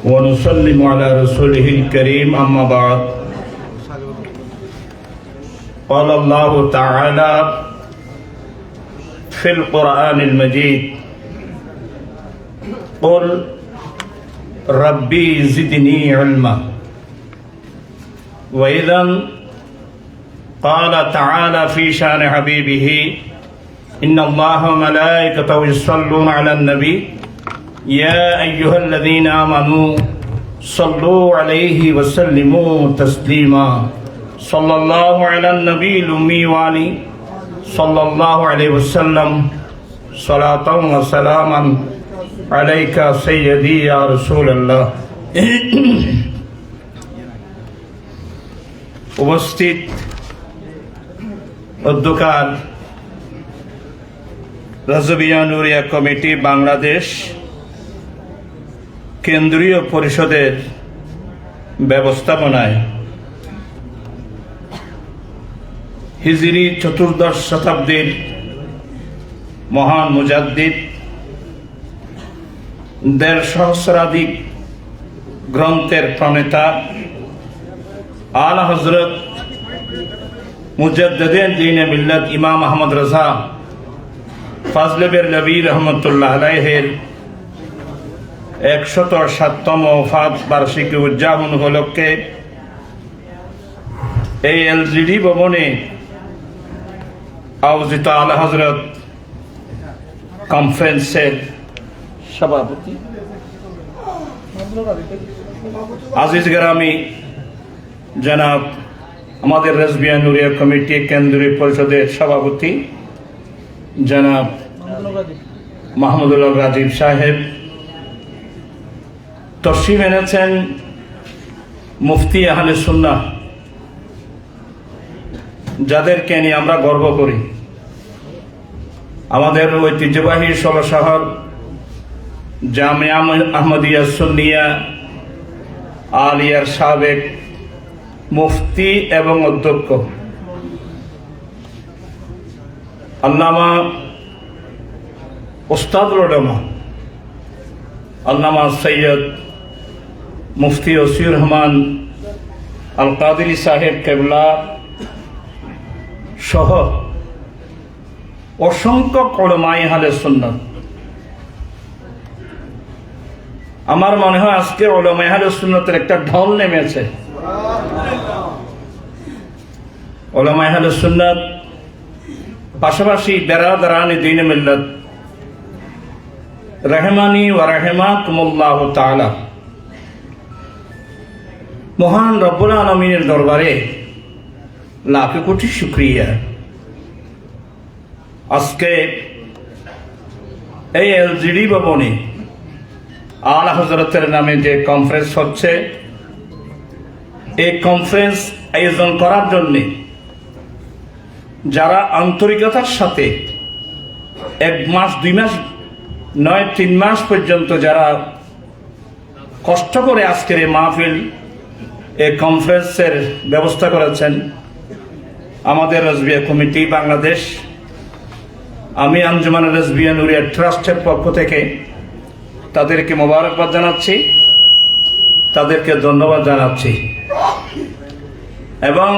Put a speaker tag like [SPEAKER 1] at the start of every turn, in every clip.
[SPEAKER 1] ونسلم على رسوله الكريم أما بعد قال الله تعالى في القرآن المجيد قل ربي زدني علما وإذا قال تعالى في شأن حبيبه إن الله وملائكته يصلون على النبي يا أيها الذين آمنوا صلوا عليه وسلموا تسليما صلى الله على النبي الأمي وعلي صلى الله عليه وسلم صلاة وسلاما عليك سيدي يا رسول الله উপস্থিত অধ্যকার রাজবিয়া নুরিয়া কমিটি বাংলাদেশ কেন্দ্রীয় পরিষদের ব্যবস্থাপনায় হিজরি চতুর্দশ শতাব্দীর মহান মুজাদ্দিদ ১৫০ সহস্রাধিক গ্রন্থের প্রণেতা আলা হযরত মুজাদ্দিদে দ্বীনে মিল্লাত ইমাম আহমদ রাজা ফাজলে বেরলভী রহমতুল্লাহ আলাইহির ১০৭তম ওফাত বার্ষিকী উদযাপন উপলক্ষে এই এলজিডি ভবনে আয়োজিত আলা হযরত কনফারেন্সের সভাপতি আজিজ গ্রামী জনাব আমাদের রাজবিয়া নুরিয়া কমিটি কেন্দ্রীয় পরিষদের সভাপতি জনাব মাহমুদুল্লাহ রাজীব সাহেব, তশরিফ এনেছেন মুফতি আহলে সুন্নাহ, যাদেরকে নিয়ে আমরা গর্ব করি। আমাদের ঐতিহ্যবাহী ষোলো শহর জামিয়া আহমদিয়া সুন্নিয়া আলিয়ার সাবেক মুফতি এবং অধ্যক্ষ আল্লামা উস্তাদুল উলামা আল্লামা সৈয়দ মুফতি ওসিউর রহমান আল কাদেরী সাহেব কেবলা সহ অসংখ্য উলামায়ে আহলে সুন্নাত। আমার মনে হয় আজকে উলামায়ে আহলে সুন্নাতের একটা ঢল নেমেছে। উলামায়ে আহলে সুন্নাত পাশাপাশি বেরাদারানে দ্বীনে মিল্লাত রাহমানি ওয়া রাহমাকুমুল্লাহ তাআলা মহান রব্বুল আলামিনের দরবারে লাখ কোটি শুকরিয়া। আজকে এই এলজিডি ভবনে আলা হযরতের নামে যে কনফারেন্স হচ্ছে, এই কনফারেন্স আয়োজন করার জন্য যারা আন্তরিকতার সাথে 1 মাস 2 মাস নয় 3 মাস পর্যন্ত যারা কষ্ট করে আজকের এই মাহফিল এই কনফারেন্সের ব্যবস্থা করেছেন, আমাদের রাজবিয়া কমিটি বাংলাদেশ, আমি আঞ্জুমান রাজবিয়া নুরিয়া ট্রাস্টের পক্ষ থেকে তাদেরকে মোবারকবাদ জানাচ্ছি, তাদেরকে ধন্যবাদ জানাচ্ছি। এবং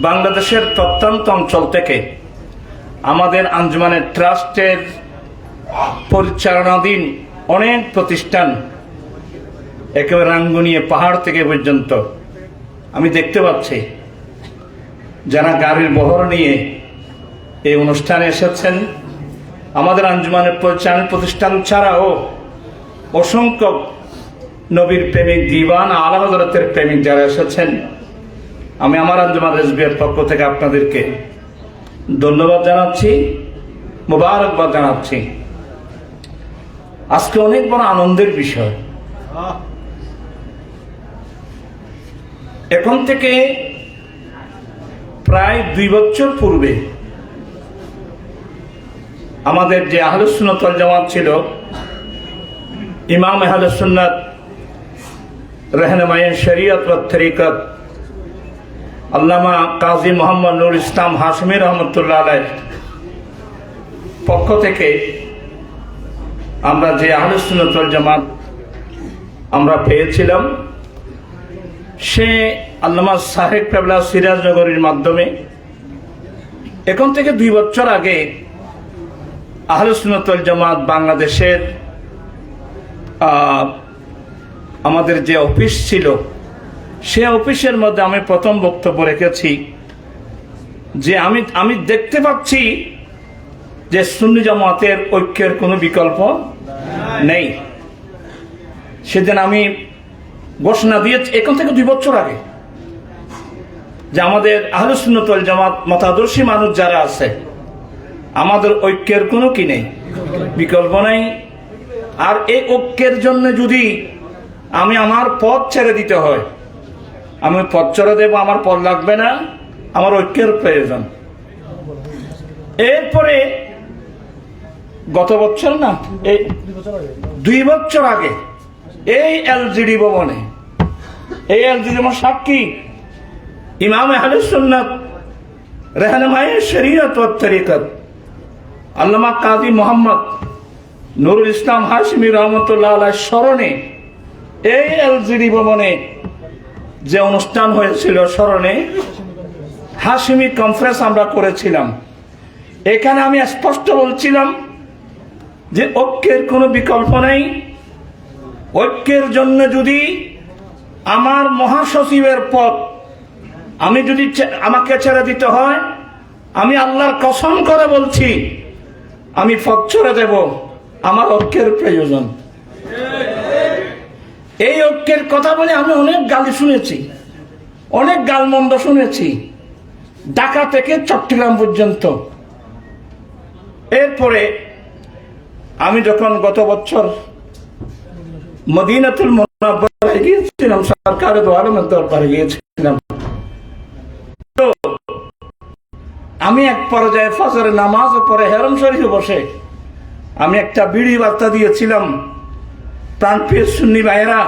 [SPEAKER 1] বাংলাদেশের প্রত্যন্ত অঞ্চল থেকে আমাদের আঞ্জুমানের ট্রাস্টের পরিচালনাধীন অনেক প্রতিষ্ঠান একেবারে রাঙ্গুনিয়া পাহাড় থেকে পর্যন্ত আমি দেখতে পাচ্ছি যারা গাড়ির বহর নিয়ে এই অনুষ্ঠানে এসেছেন। আমাদের আঞ্জুমানের পরিচালন প্রতিষ্ঠান ছাড়াও অসংখ্য নবীর প্রেমিক দিওয়ান আলা হযরতের প্রেমিক যারা এসেছেন, আমি আমার আঞ্জুমান রাজবিয়ার পক্ষ থেকে আপনাদেরকে ধন্যবাদ জানাচ্ছি, মোবারকবাদ জানাচ্ছি। আজকে অনেক বড় আনন্দের বিষয়। এখন থেকে প্রায় 2 বছর পূর্বে আমাদের যে আহলুস সুন্নাত ওয়াল জামাত ছিল, ইমাম আহলুস সুন্নাত रहनुमाए शरीयत व तरीक़त আল্লামা কাজী মোহাম্মদ নুর ইসলাম হাশমি রহমতুল্লাহ আলাইহ পক্ষ থেকে আমরা যে আহলুস সুন্নাত ওয়াল জামাত আমরা পেয়েছিলাম। সে আল্লামা সাহেব কেবলা সিরাজনগরের মাধ্যমে এখন থেকে 2 বছর আগে আহলে সুন্নাত ওয়াল জামাত বাংলাদেশের আমাদের যে অফিস ছিল, সে অফিসের মধ্যে আমি প্রথম বক্তব্য রেখেছি যে আমি দেখতে পাচ্ছি যে সুন্নি জামাতের ঐক্যের কোনো বিকল্প নেই। সেদিন আমি ঘোষণা দিয়েছি এখন থেকে 2 বছর আগে যে আমাদের আহলে সুন্নাত ওয়াল জামাত মতাদর্শী মানুষ যারা আছে, আমাদের ঐক্যের কোনো কি নেই, বিকল্প নেই। আর এই ঐক্যের জন্য যদি আমি আমার পথ ছেড়ে দিতে হয়, আমি পথ ছেড়ে দেব, আমার পথ লাগবে না, আমার ঐক্যের প্রয়োজন। এরপরে গত বছর না, এই 2 বছর আগে এই এলজিডি ভবনে, এই এলজিডি ভবন সাক্ষী ইমাম আহলে সুন্নাত रहनुमाए शरीयत व तरीकत আল্লামা কাজী মোহাম্মদ নুরুল ইসলাম হাশমি রহমতুল্লাহ আলাইহির স্মরণে এই এলজিডি ভবনে যে অনুষ্ঠান হয়েছিল, স্মরণে হাশমি কনফারেন্স আমরা করেছিলাম। এখানে আমি স্পষ্ট বলছিলাম যে ঐক্যের কোনো বিকল্প নেই। ঐক্যের জন্য যদি আমার মহাসচিবের পদ আমি যদি আমাকে ছেড়ে দিতে হয়, আমি আল্লাহর কসম করে বলছি আমি পথ ছেড়ে দেব, আমার ঐক্যের প্রয়োজন। এই ঐক্যের কথা বলে আমি অনেক গালি শুনেছি, অনেক গালমন্দ শুনেছি, ঢাকা থেকে চট্টগ্রাম পর্যন্ত। এরপরে আমি যখন গত বছর মদিনাতুল মুনাওয়ারায় গিয়েছিলাম, সরকারের দোয়ারের দরবারে গিয়েছিলাম, তো আমি এক পর্যায়ে ফজরের নামাজ পড়ে হেরম শরীফে বসে আমি একটা বিড়ি বার্তা দিয়েছিলাম, প্রাণপ্রিয় সুন্নি ভাইয়েরা,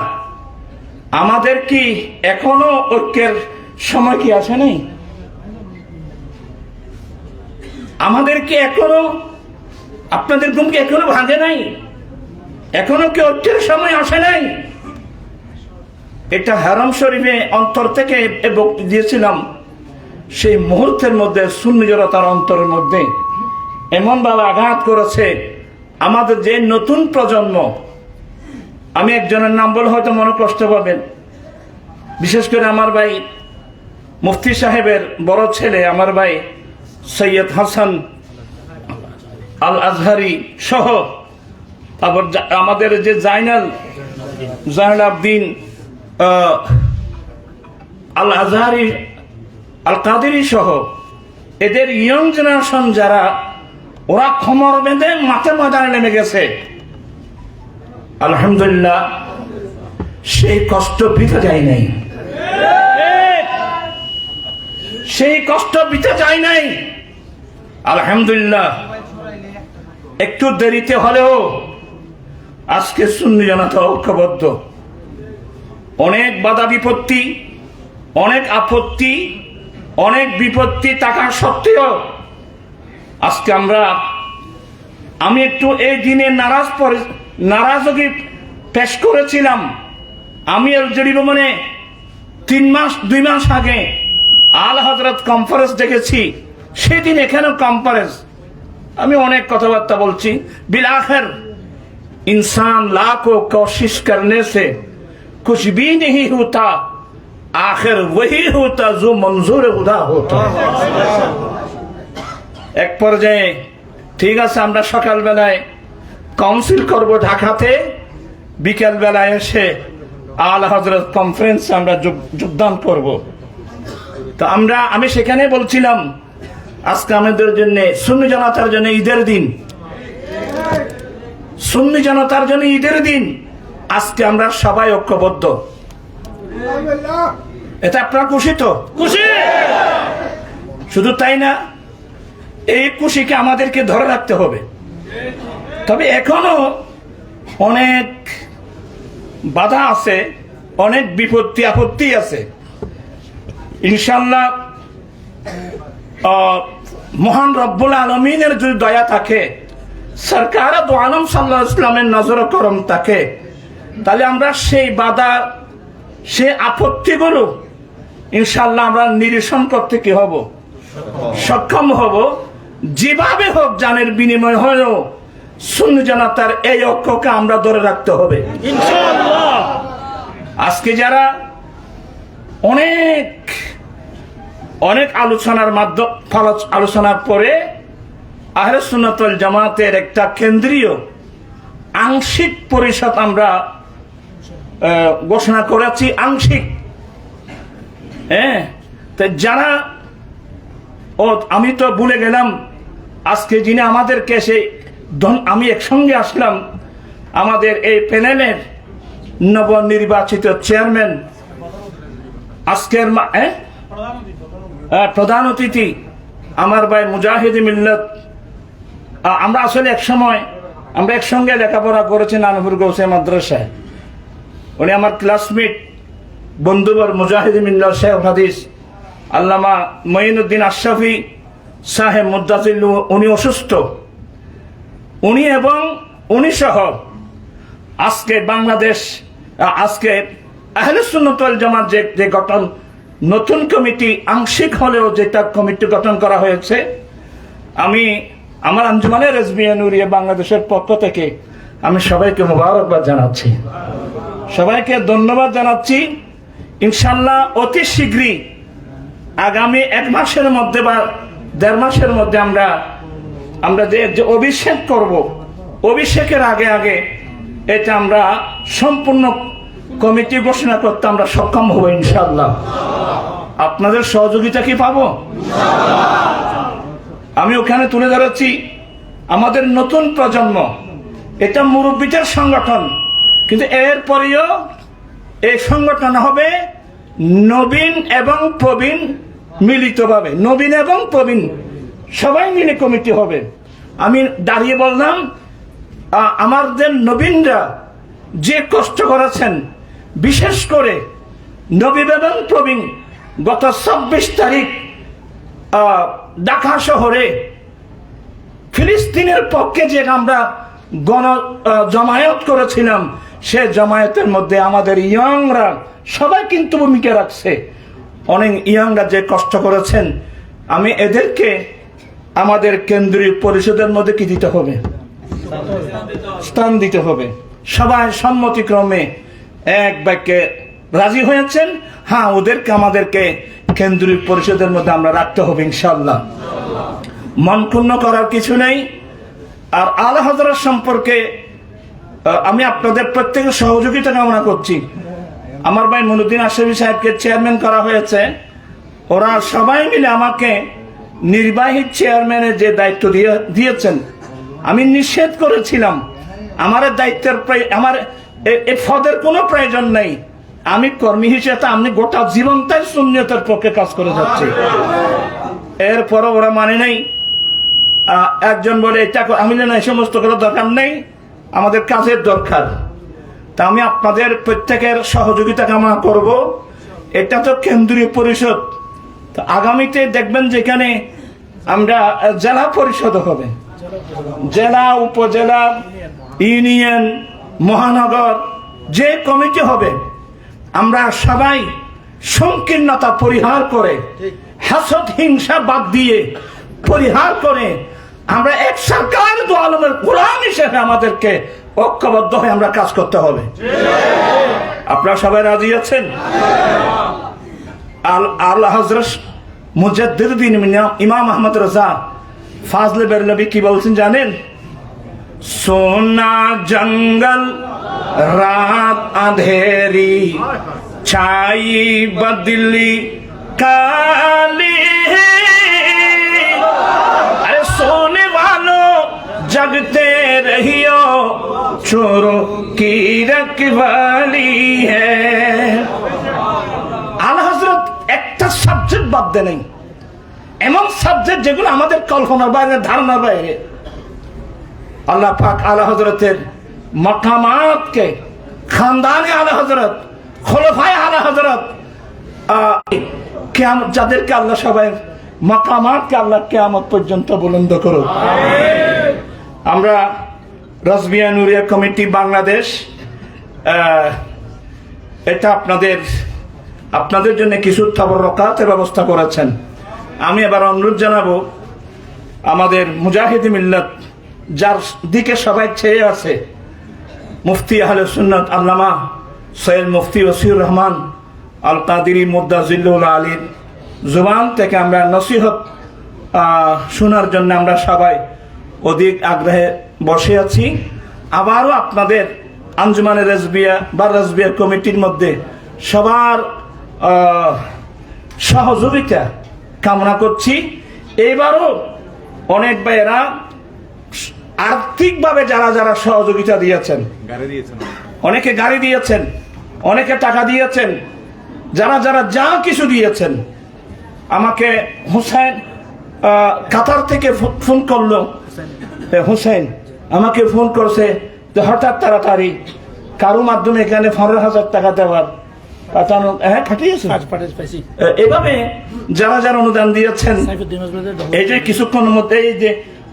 [SPEAKER 1] আমাদের কি এখনো ঐক্যের সময় কি আসে নাই? আমাদের কি এখনো, আপনাদের ঘুম কি এখনো ভাঙে নাই? এখনো কি ঐক্যের সময় আসে নাই? এটা হারাম শরীফে অন্তর থেকে বক্তব্য দিয়েছিলাম। সেই মুহূর্তের মধ্যে সুন্নি জনতার অন্তরের মধ্যে এমন ভাবে আঘাত করেছে। আমাদের যে নতুন প্রজন্ম, আমি একজনের নাম বলে হয়তো মনে কষ্ট পাবেন, বিশেষ করে আমার ভাই মুফতি সাহেবের বড় ছেলে, আমার ভাই সৈয়দ হাসান আল আজহারি সহ, তারপর আমাদের যে জাইনাল আবদিন আল আজহারি আল কাদেরি সহ এদের ইয়ং জেনারেশন যারা, ওরা খমর বেঁধে মাঠে ময়দানে নেমে গেছে। আলহামদুলিল্লাহ, সেই কষ্ট বৃথা যায় নাই, সেই কষ্ট বৃথা যায় নাই। আলহামদুলিল্লাহ, একটু দেরিতে হলেও আজকে সুন্নি জনতা ঐক্যবদ্ধ। অনেক বাধা বিপত্তি, অনেক আপত্তি, অনেক বিপত্তি থাকা সত্ত্বেও আজকে আমি একটু এই দিনে নারাজগি পেশ করেছিলাম। আমি এলজিডি ভবনে 2 মাস আগে আল হযরত কনফারেন্স দেখেছি, সেদিন এখানে কনফারেন্স, আমি অনেক কথাবার্তা বলছি। बिल आखिर इंसान लाखों कोशिश करने से कुछ भी नहीं होता, आखिर वही होता जो मंजूर खुदा होता। এক পর্যায়ে ঠিক আছে, আমরা সকালবেলায় কাউন্সিল করব ঢাকাতে, বিকেল বেলায় এসে আল হযরত কনফারেন্স আমরা যোগদান করব। তো আমি সেখানে বলছিলাম আজকে আমাদের জন্য, সুন্নি জনতার জন্য ঈদের দিন, সুন্নি জনতার জন্য ঈদের দিন। আজকে আমরা সবাই ঐক্যবদ্ধ, এটা আপনারা খুশি তো? খুশি। শুধু তাই না, এই খুশিকে আমাদেরকে ধরে রাখতে হবে। তবে এখনো অনেক বাধা আছে, অনেক বিপত্তি আপত্তি আছে। ইনশাআল্লাহ মহান রব্বুল আলমিনের যদি দয়া থাকে, সরকার দো আলম সাল্লাল্লাহু আলাইহি ওয়াসাল্লামের নজর করম থাকে, তাহলে আমরা সেই বাধা, সে আপত্তিগুলো ইনশাল্লাহ আমরা নিরসন করতে কি হব, সক্ষম হব। যেভাবে হোক জানের বিনিময় হলেও সুন্নি জামাতের এই ঐক্যকে আমরা ধরে রাখতে হবে ইনশাআল্লাহ। আজকে যারা অনেক অনেক আলোচনার পরে আহলে সুন্নাত ওয়াল জামাতের একটা কেন্দ্রীয় আংশিক পরিষদ আমরা ঘোষণা করেছি, আংশিক। তো যারা আমি তো ভুলে গেলাম আজকে যিনি আমাদেরকে আমি একসঙ্গে আসলাম, আমাদের এই প্যানেলের নবনির্বাচিত চেয়ারম্যান, আজকের প্রধান অতিথি আমার ভাই মুজাহিদ মিল্লত। আমরা আসলে এক সময় আমরা একসঙ্গে লেখাপড়া করেছি নানুপুর গৌসে মাদ্রাসায়। উনি আমার ক্লাসমেট, বন্ধুবর মুজাহিদ মিল্লত শেখ হাদিস আল্লামা মঈনুদ্দিন আশরাফি সাহেব মুদ্দাজিল, উনি অসুস্থ। উনি এবং উনি সহ আজকে বাংলাদেশ, আজকে আহলে সুন্নাত ওয়াল জামাত যে গঠন, নতুন কমিটি আংশিক হলেও যেটা কমিটি গঠন করা হয়েছে, আমি আমার আঞ্জুমানে রেজবিয়া নুরিয়া বাংলাদেশের পক্ষ থেকে আমি সবাইকে মোবারকবাদ জানাচ্ছি, সবাইকে ধন্যবাদ জানাচ্ছি। ইনশাল্লাহ অতি শীঘ্রই আগামী 1 মাসের মধ্যে বা 1.5 মাসের মধ্যে আমরা যে অভিষেক করব, অভিষেকের আগে আগে এটা আমরা সম্পূর্ণ কমিটি ঘোষণা করতে আমরা সক্ষম হব ইনশাআল্লাহ। আপনাদের সহযোগিতা কি পাবো? আমি ওখানে তুলে ধরেছি আমাদের নতুন প্রজন্ম, এটা মুরব্বীদের সংগঠন, কিন্তু এরপরেও এই সংগঠন হবে নবীন এবং প্রবীণ মিলিতভাবে, নবীন এবং প্রবীণ সবাই মিলে কমিটি হবে। আমি দাঁড়িয়ে বললাম আমাদের নবীনরা যে কষ্ট করেছেন, বিশেষ করে নবীন এবং প্রবীণ গত 26 তারিখ ঢাকা শহরে ফিলিস্তিনের পক্ষে যে আমরা গণ জমায়েত করেছিলাম, সে জমায়েতের মধ্যে আমাদের ইয়ংরা সবাই কিন্তু ভূমিকা রাখছে। অনেক ইয়ংরা যে কষ্ট করেছেন, আমি এদেরকে আমাদের কেন্দ্রীয় পরিষদের মধ্যে কি দিতে হবে, স্থান দিতে হবে। সবাই সম্মতিক্রমে এক বাক্যে রাজি হয়েছেন, হ্যাঁ ওদেরকে আমাদেরকে কেন্দ্রীয় পরিষদের মধ্যে আমরা রাখতে হবে ইনশাআল্লাহ। মন ক্ষুণ্ণ করার কিছু নেই। আর আলা হযরত সম্পর্কে আমি আপনাদের প্রত্যেকের সহযোগিতা কামনা করছি। আমার ভাই মঈনুদ্দিন আশরাফি সাহেবকে চেয়ারম্যান করা হয়েছে, ওরা সবাই মিলে আমাকে নির্বাহী চেয়ারম্যানের যে দায়িত্ব দিয়েছেন, আমি নিষেধ করেছিলাম আমার দায়িত্বের আমার এই পদের কোনো প্রয়োজন নেই, আমি কর্মী হিসেবে আমি গোটা জীবনটাই সুন্নিয়তের পক্ষে কাজ করে যাচ্ছি। এরপরও ওরা মানে নাই। একজন বলে এটা আমি না, এই সমস্ত করার দরকার নেই, আমাদের কাজের দরকার। তা আমি আপনাদের প্রত্যেকের সহযোগিতা কামনা করব। এটা তো কেন্দ্রীয় পরিষদ, তো আগামীতে দেখবেন যেখানে আমরা জেলা পরিষদ হবে, জেলা, উপজেলা, ইউনিয়ন, মহানগর যে কমিটি হবে, আমরা সবাই সংকীর্ণতা পরিহার করে, হাসদ হিংসা বাদ দিয়ে পরিহার করে আমরা এক সরকার দু আলমের গোলাম হিসেবে আমাদেরকে ঐক্যবদ্ধ হয়ে আমরা কাজ করতে হবে। আপনারা সবাই রাজি আছেন? আল্লাহ হযরত মুজাদ্দিদ ইমাম আহমদ রাজা ফাজলে বেরলভী কি বলছেন জানেন? সোনা জঙ্গল রাত আঁধেরি ছাই বদলি কালি, अरे सोने वालों जगते रहियो चोरों की रखवाली है। আলা হযরত একটা সাবজেক্ট বাদ দেন নাই, এমন সাবজেক্ট যেগুলো আমাদের কল্পনার বাইরে, ধারণার বাইরে। আল্লাহ পাক আলা হযরতের মাকামাতকে, খানদানে আলা হযরত, খোলাফায়ে আলা হযরত, যাদেরকে আল্লাহ সবাই মাকামাতকে আল্লাহ কিয়ামত পর্যন্ত বুলন্দ করুক। আমরা রাজবিয়া নুরিয়া কমিটি বাংলাদেশ এটা আপনাদের জন্য কিছু তাবররকাতের ব্যবস্থা করেছেন। আমি এবার অনুরোধ জানাবো আমাদের মুজাহিদ মিল্লাত, যার দিকে সবাই চেয়ে আছে, মুফতি আহলে সুন্নাত আল্লামা সৈয়দ মুফতি ওসিউর রহমান আল কাদিরি মুদ্দাজিল্লুল আলীর জুবান থেকে আমরা নসিহত শোনার জন্য আমরা সবাই অধিক আগ্রহে বসে আছি। আবারও আপনাদের আঞ্জুমানে রাজবিয়া বা রাজবিয়া কমিটির মধ্যে সবার সহযোগিতা কামনা করছি। এইবারও অনেক ভাইয়েরা আর্থিকভাবে যারা সহযোগিতা দিয়েছেন, অনেকে গাড়ি দিয়েছেন, অনেকে টাকা দিয়েছেন, যারা যা কিছু দিয়েছেন। আমাকে হুসাইন কাতার থেকে ফোন করলো, হুসাইন আমাকে ফোন করছে যে হঠাৎ তাড়াতাড়ি কারো মাধ্যমে এখানে 15,000 টাকা দেওয়ার পাঠানো। হ্যাঁ, খাটিয়েছে। এভাবে যারা অনুদান দিয়েছেন, এই যে কিছুক্ষণের মধ্যে এই যে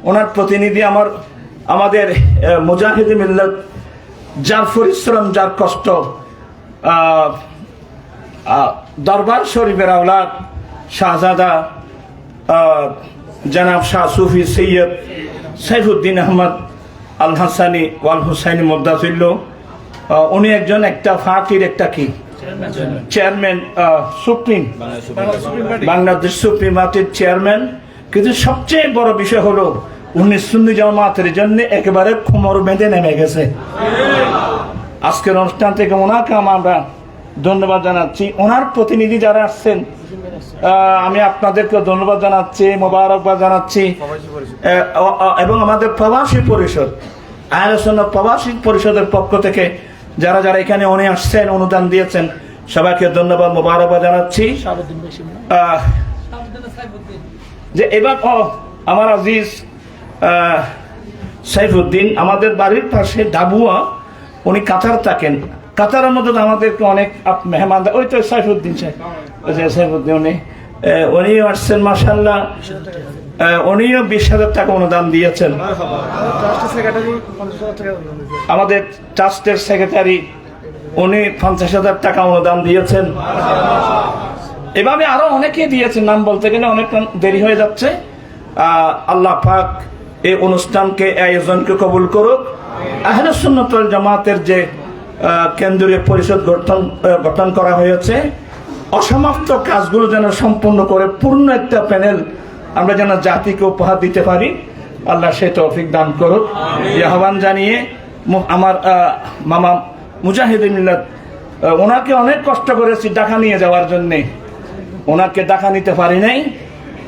[SPEAKER 1] ওনার প্রতিনিধি আমাদের মুজাহিদ মিল্লাত, যার পরিশ্রম, যার কষ্ট, দরবার শরীফের আওলাদ শাহজাদা জনাব শাহ সুফি সৈয়দ সাইফুদ্দিন আহমদ আল হাসানি ওয়াল হুসাইনি মুদ্দাজিল্লু, উনি একজন একটা ফাঁকির চেয়ারম্যান, সুপ্রিম বাংলাদেশ সুপ্রিম পার্টির চেয়ারম্যান। কিন্তু সবচেয়ে বড় বিষয় হলো উনি সুন্নি জামাতের জন্য একেবারে কোমর বেঁধে নেমে গেছে। আজকের অনুষ্ঠান থেকে ওনাকে আমরা ধন্যবাদ জানাচ্ছি। ওনার প্রতিনিধি যারা আসছেন, আমি আপনাদেরকে ধন্যবাদ জানাচ্ছি, মোবারকবাদ জানাচ্ছি। এবং আমাদের প্রবাসী পরিষদ, আহলে সুন্নাত প্রবাসী পরিষদের পক্ষ থেকে যারা এখানে উনি আসছেন, অনুদান দিয়েছেন, সবাইকে ধন্যবাদ, মোবারকবাদ জানাচ্ছি। যে এবার আমার আজিজ সাইফুদ্দিন, আমাদের বাড়ির পাশে ডাবুয়া, উনি কাতার থাকেন। কাতারের মধ্যে আমাদেরকে অনেক মেহমান, ওই তো সাইফুদ্দিন সাইফুদ্দিন উনিও আসছেন মাশাআল্লাহ। উনিও 20,000 টাকা অনুদান দিয়েছেন। আমাদের ট্রাস্টের সেক্রেটারি উনি 50,000 টাকা অনুদান দিয়েছেন। এভাবে আরো অনেকে দিয়েছেন, নাম বলতে গেলে অনেক দেরি হয়ে যাচ্ছে। আল্লাহ পাক এই অনুষ্ঠানকে, আয়োজনকে কবুল করুক। আহলে সুন্নাত ওয়াল জামাতের যে কেন্দ্রীয় পরিষদ গঠন করা হয়েছে, অসমাপ্ত কাজগুলো যেন সম্পূর্ণ করে পূর্ণ একটা প্যানেল আমরা যেন জাতিকে উপহার দিতে পারি, আল্লাহ সে তৌফিক দান করুক। এই আহ্বান জানিয়ে আমার মামা মুজাহিদ মিল্লাত, ওনাকে অনেক কষ্ট করেছি ঢাকা নিয়ে যাওয়ার জন্যে, ওনাকে ঢাকা নিতে পারি নাই।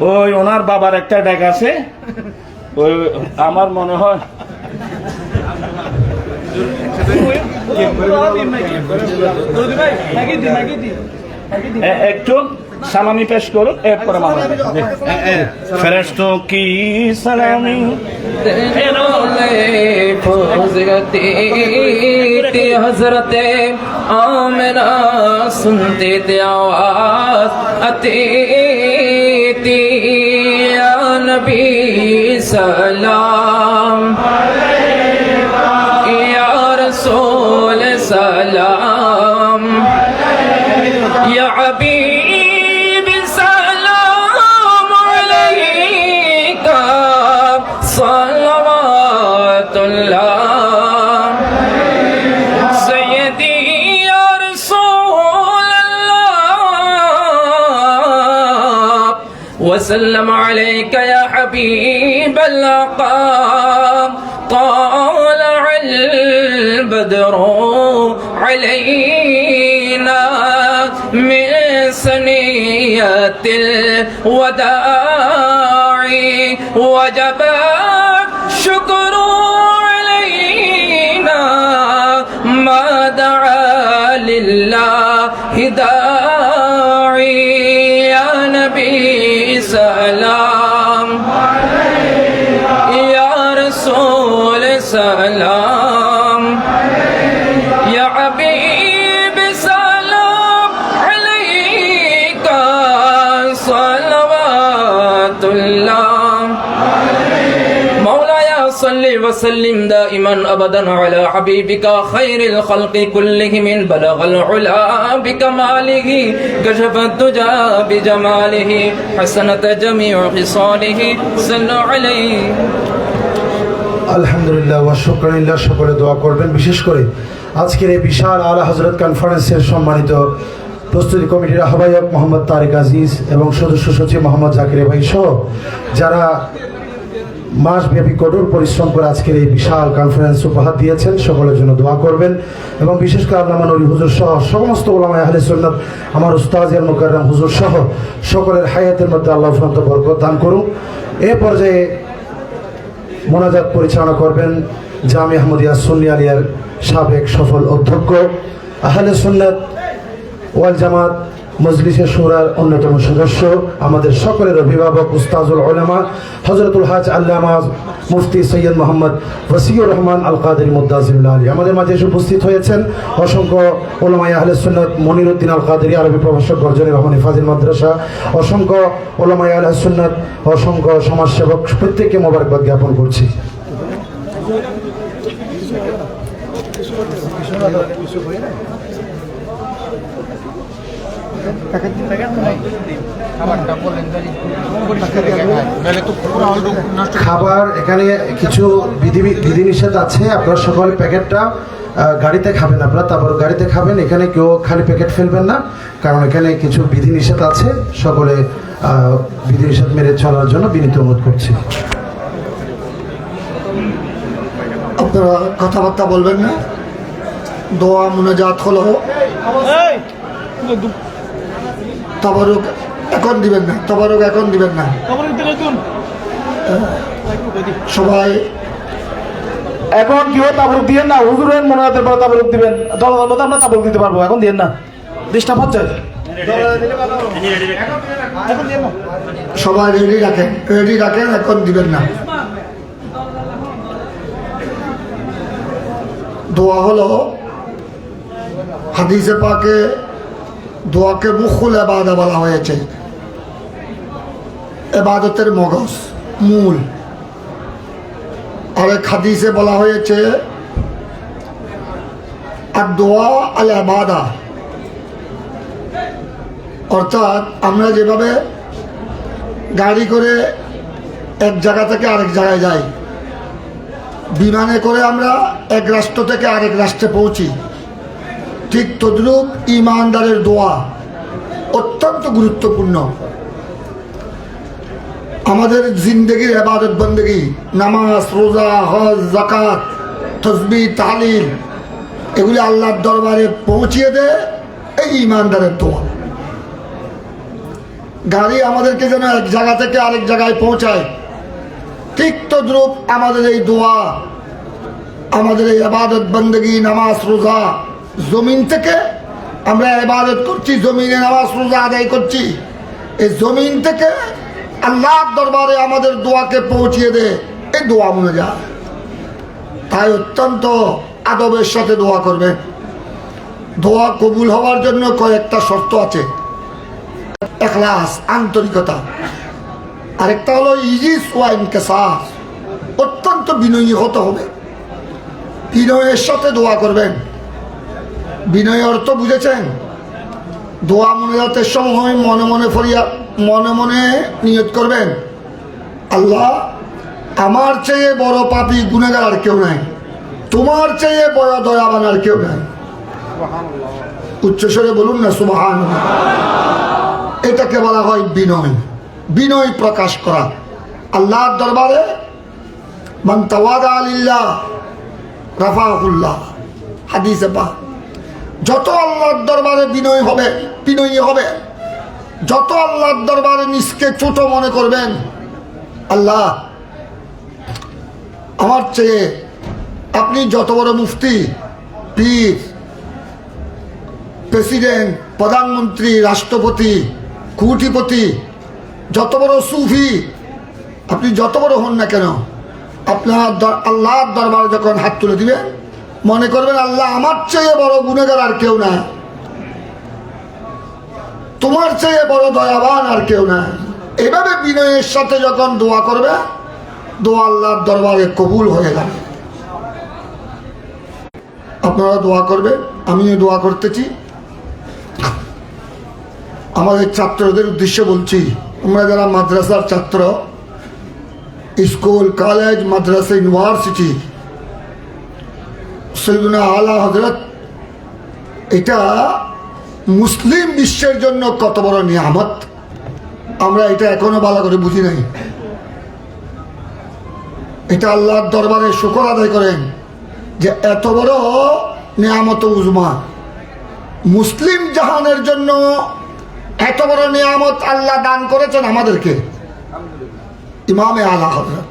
[SPEAKER 1] ওই ওনার বাবার একটা ডেক আছে, ওই আমার মনে হয় একটু সালামি পেশ করুক, এরপরে ফেরেশতোं की सलामी हजरत आमिना सुनते थे आवाज आती थी, या नबी सलाम, या रसूल सलाम, या हबीब सलाम अलैका सल्लल्लाहु सय्यदी या रसूल अल्लाह वसल्लम अलैका या हबीब अल्लाह, طالع البدر علينا من سنية الوداع وجب الشكر علينا ما دعا لله داعي، يا نبي سلام، يا رسول سلام، يا حبيب سلام عليك صلوات الله مولاي
[SPEAKER 2] وصل وسلم دائما أبدا على حبيبك خير الخلق كلهم بلغ العلا بكماله كشف الدجى بجماله حسنت جميع خصاله صلوا عليه
[SPEAKER 3] আলহামদুলিল্লাহ ওয়া শুকরানিল্লাহ। সকলে দোয়া করবেন। বিশেষ করে আজকের এই বিশাল আলা হযরত কনফারেন্সের সম্মানিত প্রস্তুতি কমিটির আহ্বায়ক মোহাম্মদ তারেক আজিজ এবং সদস্য সচিব মোহাম্মদ জাকির ভাই সহ যারা মাসব্যাপী কঠোর পরিশ্রম করে আজকের এই বিশাল কনফারেন্স উপহার দিয়েছেন, সকলের জন্য দোয়া করবেন। এবং বিশেষ করে আল্লামা নূরী হুজুর সহ সমস্ত উলামায়ে আহলে সুন্নাত, আমার উস্তাদ আল মুকাররম হুজুর সহ সকলের হায়াতের মধ্যে আল্লাহ ফুরন্ত বরকত দান করুন। এ পর্যায়ে মোনাজাত পরিচালনা করবেন জামি আহমদিয়া সুন্নি আলিয়ার সাবেক সফল অধ্যক্ষ, আহলে সুন্নাত ওয়াল জামাত মজলিসে শুরার অন্যতম সদস্য, আমাদের সকলের অভিভাবক উস্তাজুল উলামা হযরতুল হাজ আল্লামা মুফতি সৈয়দ মোহাম্মদ ওয়াসিউর রহমান আল কাদেরী মুদ্দাজিল্লাহ আলী আমাদের মাঝে এসে উপস্থিত হয়েছেন। অসংখ্য উলামায়ে আহলে সুন্নাত মনিরউদ্দিন আল কাদেরী আরবি প্রভাষক গর্জনী রহমানী ফাজিল মাদ্রাসা, অসংখ্য উলামায়ে আহলে সুন্নাত, অসংখ্য সমাজসেবক, প্রত্যেককে মোবারকবাদ জ্ঞাপন করছি। খাবার এখানে কিছু বিধিনিষেধ আছে। আপনারা সকলে প্যাকেটটা গাড়িতে খাবেন, আপনারা তারপর গাড়িতে খাবেন। এখানে কেউ খালি প্যাকেট ফেলবেন না, কারণ এখানে কিছু বিধিনিষেধ আছে। সকলে বিধিনিষেধ মেনে চলার জন্য বিনীত অনুরোধ করছি।
[SPEAKER 4] আপনারা কথাবার্তা বলবেন না, দোয়া মুনাজাত হলো। তবরুক এখন দিবেন না, তবরুক এখন দিবেন না। সবাই
[SPEAKER 5] এখন কেউ তাবরুক দিয়েন না, হুজুরের মোনাজাতের পর তাবরুক দিবেন। দলের মধ্যে আমরা তাবরুক দিতে পারবো, এখন দিয়েন না, ডিস্টার্ব হচ্ছে।
[SPEAKER 4] সবাই রেডি রাখেন, রেডি রাখেন, এখন দিবেন না। দোয়া হলো হাদিসে পাকে দোয়াকে মুখুল ইবাদত বলা হয়েছে, ইবাদতের মগজ, মূল। আরেক হাদিসে বলা হয়েছে আর দোয়া আল ইবাদা, অর্থাৎ আমরা যেভাবে গাড়ি করে এক জায়গা থেকে আরেক জায়গায় যাই, বিমানে করে আমরা এক রাষ্ট্র থেকে আরেক রাষ্ট্রে পৌঁছি, ঠিক তদ্রূপ ঈমানদারের দোয়া অত্যন্ত গুরুত্বপূর্ণ। আমাদের জিন্দগির ইবাদত বন্দেগী, নামাজ, রোজা, হজ, যাকাত, তাসবিহ, তাহলিল, এগুলি আল্লাহর দরবারে পৌঁছিয়ে দেয় এই ঈমানদারের দোয়া। গাড়ি আমাদেরকে যেন এক জায়গা থেকে আরেক জায়গায় পৌঁছায়, ঠিক তদ্রূপ আমাদের এই দোয়া, আমাদের এই ইবাদত বন্দেগী, নামাজ, রোজা, জমিন থেকে আমরা ইবাদত করছি, জমিনে নামাজ রোজা আদায় করছি, এই জমিন থেকে আল্লাহর দরবারে আমাদের দোয়াকে পৌঁছিয়ে দেয় এই দোয়া মুনাজাত। তাই অত্যন্ত আদবের সাথে দোয়া করবেন। দোয়া কবুল হওয়ার জন্য কয়েকটা শর্ত আছে। ইখলাস, আন্তরিকতা। আরেকটা হলো ইজিস ওয়া ইনকিসার, অত্যন্ত বিনয়ী হতে হবে। বিনয়ের সাথে দোয়া করবেন। বিনয় অর্থ বুঝেছেন? দোয়া মুনাজাতের সময় মনে মনে মনে মনে নিয়ত করবেন, আল্লাহ আমার চেয়ে বড় পাপী গুনাহগার আর কেউ নাই, তোমার চেয়ে বড় দয়াবান আর কেউ নাই। উচ্চস্বরে বলুন না সুবহানাল্লাহ। এটাকে বলা হয় বিনয়, বিনয় প্রকাশ করা। আল্লাহর দরবারে মান তাওয়াদা লিল্লাহ রাফাহুল্লাহ, হাদিসে পাক। যত আল্লাহর দরবারে বিনয় হবে, বিনয়ী হবে, যত আল্লাহর দরবারে নিজকে ছোট মনে করবেন, আল্লাহ আমার চেয়ে আপনি যত বড় মুফতি, পীর, প্রেসিডেন্ট, প্রধানমন্ত্রী, রাষ্ট্রপতি, কোটিপতি, যত বড় সুফি, আপনি যত বড় হন না কেন, আপনার আল্লাহর দরবারে যখন হাত তুলে দিবেন, মনে করবেন আল্লাহ আমার চেয়ে বড় গুনাহগার আর কেউ না, তোমার চেয়ে বড় দয়াবান আর কেউ না। এভাবে বিনয়ের সাথে যখন দোয়া করবে, দোয়া আল্লাহর দরবারে কবুল হয়ে যাবে। আপনারা দোয়া করবে, আমিও দোয়া করতেছি। আমাদের ছাত্রদের উদ্দেশ্যে বলছি, আমরা যারা মাদ্রাসার ছাত্র, স্কুল, কলেজ, মাদ্রাসা, ইউনিভার্সিটি, সৈয়দনা আলা হযরত, এটা মুসলিম বিশ্বের জন্য কত বড় নিয়ামত, আমরা এটা এখনো ভালো করে বুঝি নাই। এটা আল্লাহর দরবারে শুকর আদায় করেন যে এত বড় নিয়ামত উজমা মুসলিম জাহানের জন্য এত বড় নিয়ামত আল্লাহ দান করেছেন আমাদেরকে। ইমামে আলা হযরত,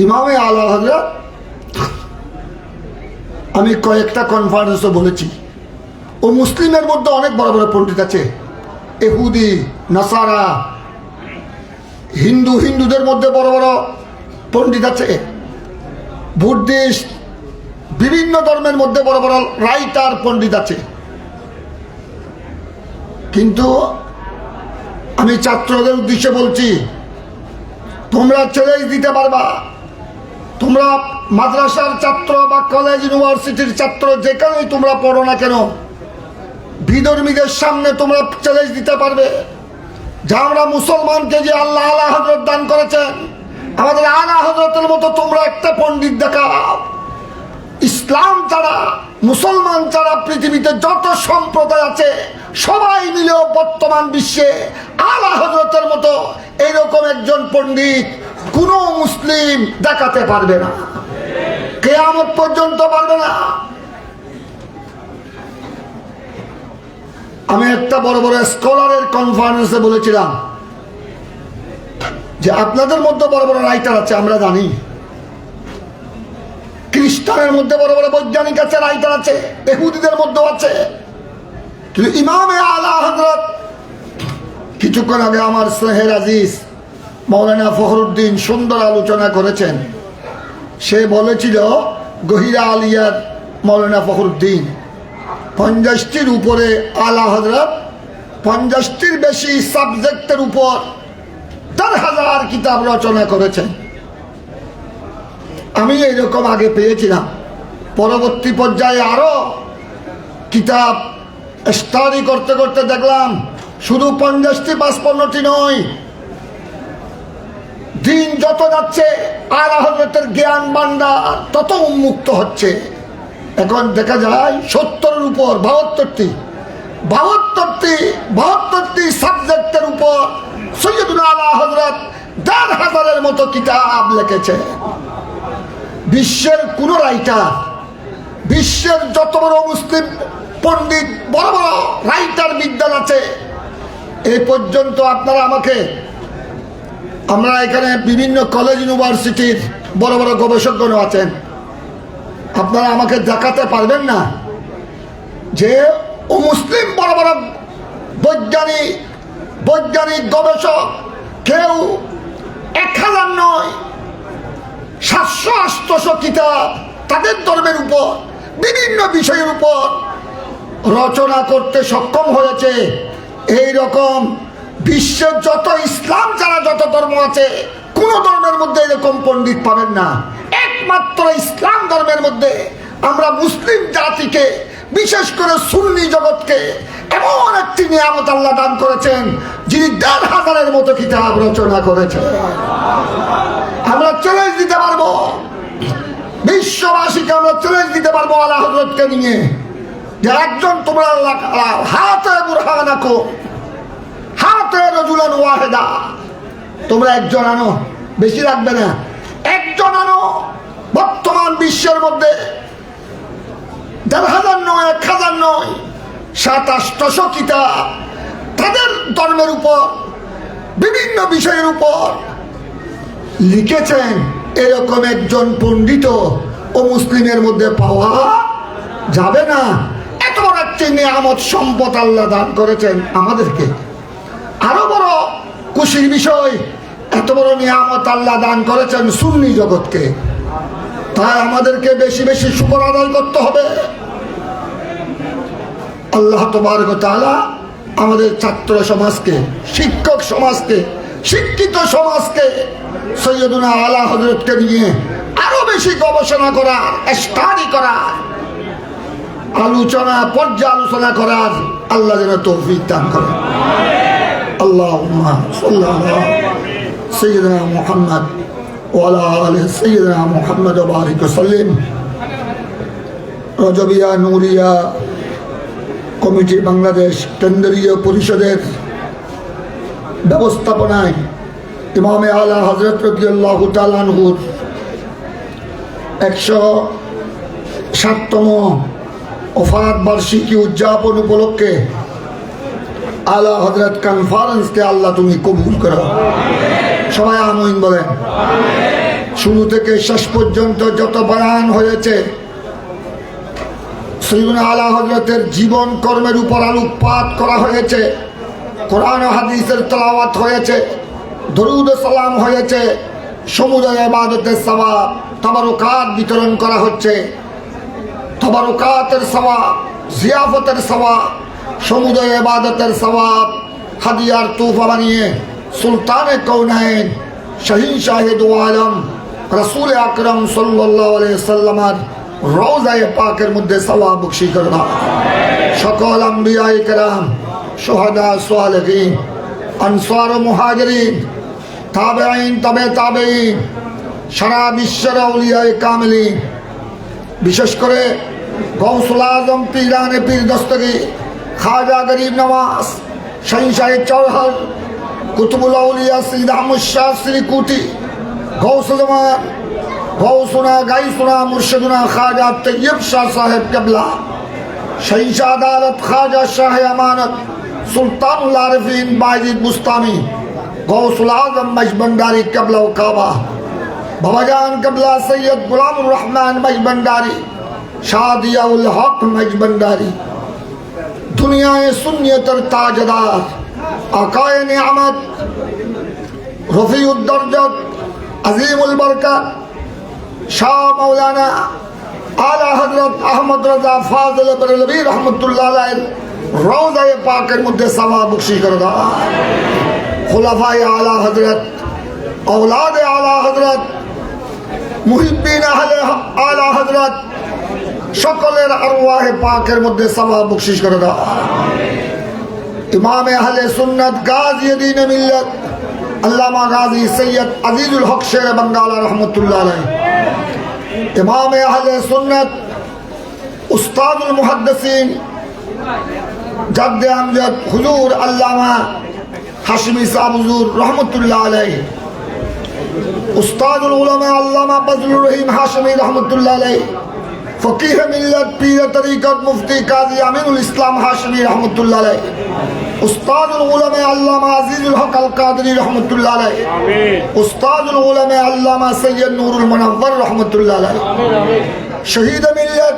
[SPEAKER 4] ইমামে আলা হযরত, আমি কয়েকটা কনফারেন্সে বলেছি, ও মুসলিমের মধ্যে অনেক বড় বড় পণ্ডিত আছে, ইহুদি, নাসারা, হিন্দুদের মধ্যে বড় বড় পণ্ডিত আছে, বুদ্ধিস্ট, বিভিন্ন ধর্মের মধ্যে বড় বড় রাইটার, পণ্ডিত আছে। কিন্তু আমি ছাত্রদের উদ্দেশ্যে বলছি, তোমরা চ্যালেঞ্জ দিতে পারবা, তোমরা মাদ্রাসার ছাত্র বা কলেজ, ইউনিভার্সিটির ছাত্র, যেখানেই তোমরা পড়ো না কেন, বিধর্মীদের সামনে তোমরা চ্যালেঞ্জ দিতে পারবে যে আমরা মুসলমানকে যে আল্লাহ আলা হযরত দান করেছেন, আমাদের আলা হযরতের মতো তোমরা একটা পণ্ডিত দেখাও। ইসলাম ছাড়া, মুসলমান ছাড়া পৃথিবীতে যত সম্প্রদায় আছে সবাই মিলেও বর্তমান বিশ্বে আলা হযরতের মতো এরকম একজন পণ্ডিত কোনো মুসলিম দেখাতে পারবে না, কিয়ামত পর্যন্ত পারবে না। আমি একটা বড় বড় স্কলারের কনফারেন্সে বলেছিলাম যে আপনাদের মধ্যে বড় বড় রাইটার আছে, আমরা জানি, খ্রিস্টানের মধ্যে বড় বড় বৈজ্ঞানিক আছে, রাইটার আছে, ইহুদিদের মধ্যেও আছে, কিন্তু ইমামে আলা হযরত, কিছুক্ষণ আগে আমার স্নেহের আজিজ মাওলানা ফখরুদ্দিন সুন্দর আলোচনা করেছেন। সে বলেছিল গহিরা আলিয়ার মাওলানা ফখরুদ্দিন 50টির উপরে আলা হযরত 50টির বেশি সাবজেক্টের উপর 10,000 কিতাব রচনা করেছেন। আমি এইরকম আগে পেয়েছিলাম, পরবর্তী পর্যায়ে আরো কিতাব স্টাডি করতে করতে দেখলাম শুধু 50টি 55টি নয়, দিন যত যাচ্ছে আলা হযরতের জ্ঞান ভান্ডার তত উন্মুক্ত হচ্ছে। এখন দেখা যায় 70-এর উপর 72টি সাবজেক্টের উপর সৈয়দুনা আলা হযরত 10,000-এর মতো কিতাব লিখেছে। বিশ্বের কোন রাইটার, বিশ্বের যত বড় মুসলিম পণ্ডিত, বড় বড় রাইটার বিদ্যান আছে, এই পর্যন্ত আপনারা আমাকে, আমরা এখানে বিভিন্ন কলেজ, ইউনিভার্সিটির বড় বড় গবেষকগণ আছেন, আপনারা আমাকে দেখাতে পারবেন না যে ও মুসলিম বড় বড় বৈজ্ঞানিক গবেষক কেউ 1000 নয়, 700-800 কিতাব তাদের ধর্মের উপর, বিভিন্ন বিষয়ের উপর রচনা করতে সক্ষম হয়েছে। এই রকম বিশ্বের যত ইসলাম ছাড়া যত ধর্ম আছে, কোন ধর্মের মধ্যে এরকম পণ্ডিত পাবেন না। একমাত্র ইসলাম ধর্মের মধ্যে আমরা মুসলিম জাতিকে, বিশেষ করে সুন্নি জগৎকে এমন একটি নিয়ামত আল্লাহ দান করেছেন, যিনি 10,000-এর মতো কিতাব রচনা করেছেন। আমরা চ্যালেঞ্জ দিতে পারবো, বিশ্ববাসীকে আমরা চ্যালেঞ্জ দিতে পারবো আলা হযরতকে নিয়ে, যে একজন তোমরা হাতে বুরহানাকো, হাতে রাজুলান ওয়াহিদা, তোমরা একজন আনো, বেশি রাখবে না, একজন আনো। বর্তমান বিশ্বের মধ্যে 1000 নয়, 1000 নয়, 700-800 কিতাব তাদের ধর্মের উপর, বিভিন্ন বিষয়ের উপর লিখেছেন। এরকম একজন পণ্ডিত ও মুসলিমের মধ্যে পাওয়া যাবে না। এত বড় একটি নিয়ামত সম্পদ আল্লাহ দান করেছেন আমাদেরকে। আরো বড় খুশির বিষয়, এত বড় নিয়ামত আল্লাহ দান করেছেন সুন্নি জগৎকে। তাই আমাদেরকে বেশি বেশি শুকর আদায় করতে হবে। আল্লাহ তাবারক ওয়া তাআলা আমাদের ছাত্র সমাজকে, শিক্ষক সমাজকে, শিক্ষিত সমাজকে সৈয়দুনা আলা হযরতকে নিয়ে আরো বেশি গবেষণা করার, স্টাডি করার, আলোচনা, পর্যালোচনা করার আল্লাহ যেন তৌফিক দান করেন। আল্লাহুম্মা সাল্লি আলা সাইয়্যিদিনা মুহাম্মদ ওয়া আলা আলি সাইয়্যিদিনা মুহাম্মদ ওয়া বারিক ওয়া সাল্লিম। রজবিয়া নূরিয়া কমিটি বাংলাদেশ কেন্দ্রীয় পরিষদের ব্যবস্থাপনায় ইমামে আলা হযরত রাদিয়াল্লাহু তাআলা আনহুর 160তম ওফাত বার্ষিকী উদযাপন উপলক্ষে আলা হযরত কনফারেন্সকে আল্লাহ তুমি কবুল করো। সবাই আমিন বলেন। শুরু থেকে শেষ পর্যন্ত যত বয়ান হয়েছে সৈয়দনা আলা হযরতের জীবন কর্মের উপর আলোকপাত করা হয়েছে, কোরআন ও হাদিসের তেলাওয়াত হয়েছে, দরুদ ও সালাম হয়েছে, সমুদয় ইবাদতের সওয়াব, তাবারুকাত বিতরণ করা হচ্ছে, তাবারুকাতের সওয়াব, জিয়াফতের সওয়াব, সমুদয় ইবাদতের সওয়াব হাদিয়ার তোহফা বানিয়ে সুলতানে কৌনাইন শাহিনশাহে দু আলম রাসূল আকরাম সাল্লাল্লাহু আলাইহি ওয়াসাল্লামের রওজায়ে পাকের মধ্যে সওয়াব বখশি করে দাও। সকল আম্বিয়ায়ে কেরাম, শুহাদা, সালেহিন, আনসার ও মুহাজিরিন, তাবেঈন, তবে তাবেঈন, সারা বিশ্বের আউলিয়ায়ে কামিলিন, বিশেষ করে গৌসুল আজম পীরানে পীর দস্তগীর খাজা গরিব নওয়াজ শাহিনশাহে চৌহর কুতুবুল আউলিয়া সৈয়দ আহমদ শাহ শ্রীকুটি গৌসুল জামান গৌসুনা গাইসুনা মুর্শিদুনা খাজা তৈয়ব শাহ সাহেব কেবলা শাহিনশাহ আদালত খাজা শাহ আমানত সুলতানুল আরিফিন বায়জিদ বুস্তামি গৌসুল আজম মজবন্ডারি কেবলা ও কাবা বাবাজান কেবলা সৈয়দ গুলামুর রহমান মজবন্ডারি শাদিয়াউল হক মজবন্ডারি দুনিয়ায় সুন্নিয়তের তাজদার আকায়ে নিয়ামত রফিউদ দরজত আজিমুল বরকত শাহ মাওলানা আলা হযরত আহমদ রাজা ফাজিল বরেলভী রহমাতুল্লাহ আলাইহির রওজায়ে পাকের মধ্যে সওয়াব বখশি করে দাও। খুলাফায়ে আলা হযরত, औलादे आला हजरत, मुहिब्बीन अहले आला हजरत সকলের আরওয়াহে পাকের মধ্যে সওয়াব বখশিশ করে দাও। ইমামে আহলে সুন্নাত গাজী দ্বীন মিল্লাত আল্লামা গাজী সৈয়দ আজিজুল হক শের বাঙ্গালা রহমাতুল্লাহ আলাইহি, ইমামে আহলে সুন্নাত উস্তাদুল মুহাদ্দিসিন জাদ্দে আমজাদ হুজুর আল্লামা হাশমি সাহেব হুজুর রহমাতুল্লাহ আলাইহি, উস্তাদুল উলামা আল্লামা বজলুর রহিম হাশমি রহমাতুল্লাহ আলাইহি, ফকিহ মিল্লাত পীর তরিকত মুফতি কাজী আমিনুল ইসলাম হাশমি রহমাতুল্লাহ আলাইহি, উস্তাদুল উলামা আল্লামা আজিজুল হক আল কাদরি রহমাতুল্লাহ আলাইহি, উস্তাদুল উলামা আল্লামা সৈয়দ নুরুল মুনাওয়ার রহমাতুল্লাহ আলাইহি, শহীদ মিল্লাত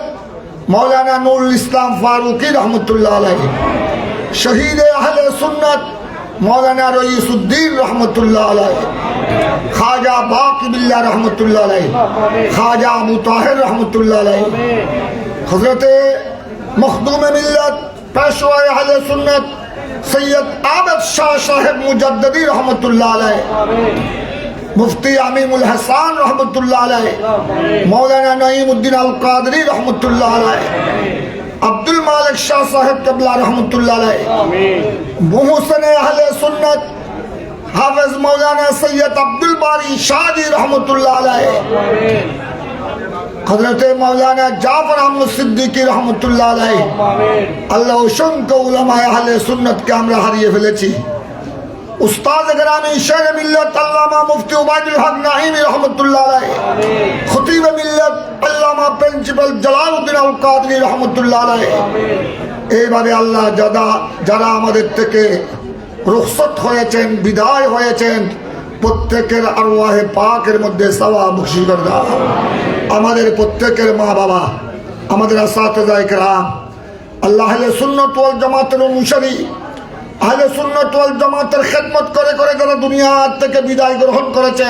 [SPEAKER 4] মৌলানা নুরুল ইসলাম ফারুকি রহমাতুল্লাহ আলাইহি, শহীদ আহলে সুন্নাত मौलाना रईसुद्दीन रहमतुल्लाह अलैह, खाजा बाकी बिल्ला रहमतुल्लाह अलैह, खाजा अबू ताहिर रहमतुल्लाह अलैह, हजरत मखदूम मिल्लत पेशवा अहले सुन्नत सैयद आबद शाह साहिब मुजद्ददी रहमतुल्लाह अलैह, मुफ्ती अमीमुल हसन रहमतुल्लाह अलैह, मौलाना नईमुद्दीन अल कादरी रहमतुल्लाह अलैह, अब्दुल मालिक शाह साहिब कबला रहमतुल्लाह अलैह, मुहसिन अहले सुन्नत हाफिज मौलाना सैयद अब्दुल बारी शादी रहमतुल्लाह अलैह, हजरत मौलाना जाफर अहमद सिद्दीकी रहमतुल्लाह अलैह। अल्लाह असंख्य उलमा अहले सुन्नत के আমরা হারিয়ে ফেলেছি। उस्ताद ग्रामी शेर मिल्लत अल्लामा मुफ्ती उबाइदुल हक नाइमी रहमतुल्लाह अलैह, खतीब मिल्लत अल्लामा प्रिंसिपल जलालुद्दीन अल कादरी रहमतुल्लाह अलैह। এইভাবে আল্লাহ যারা আমাদের থেকে রুখসত হয়েছেন, বিদায় হয়েছেন, প্রত্যেকের আরওয়াহে পাকের মধ্যে সওয়াব বখশিশ করে দাও। আমাদের প্রত্যেকের মা বাবা, আমাদের আসাতিজায়ে কেরাম, আল্লাহ আহলে সুন্নাত ওয়াল জামাতের অনুসারী, আহলে সুন্নাত ওয়াল জামাতের খেদমত করে করে যারা দুনিয়া থেকে বিদায় গ্রহণ করেছে,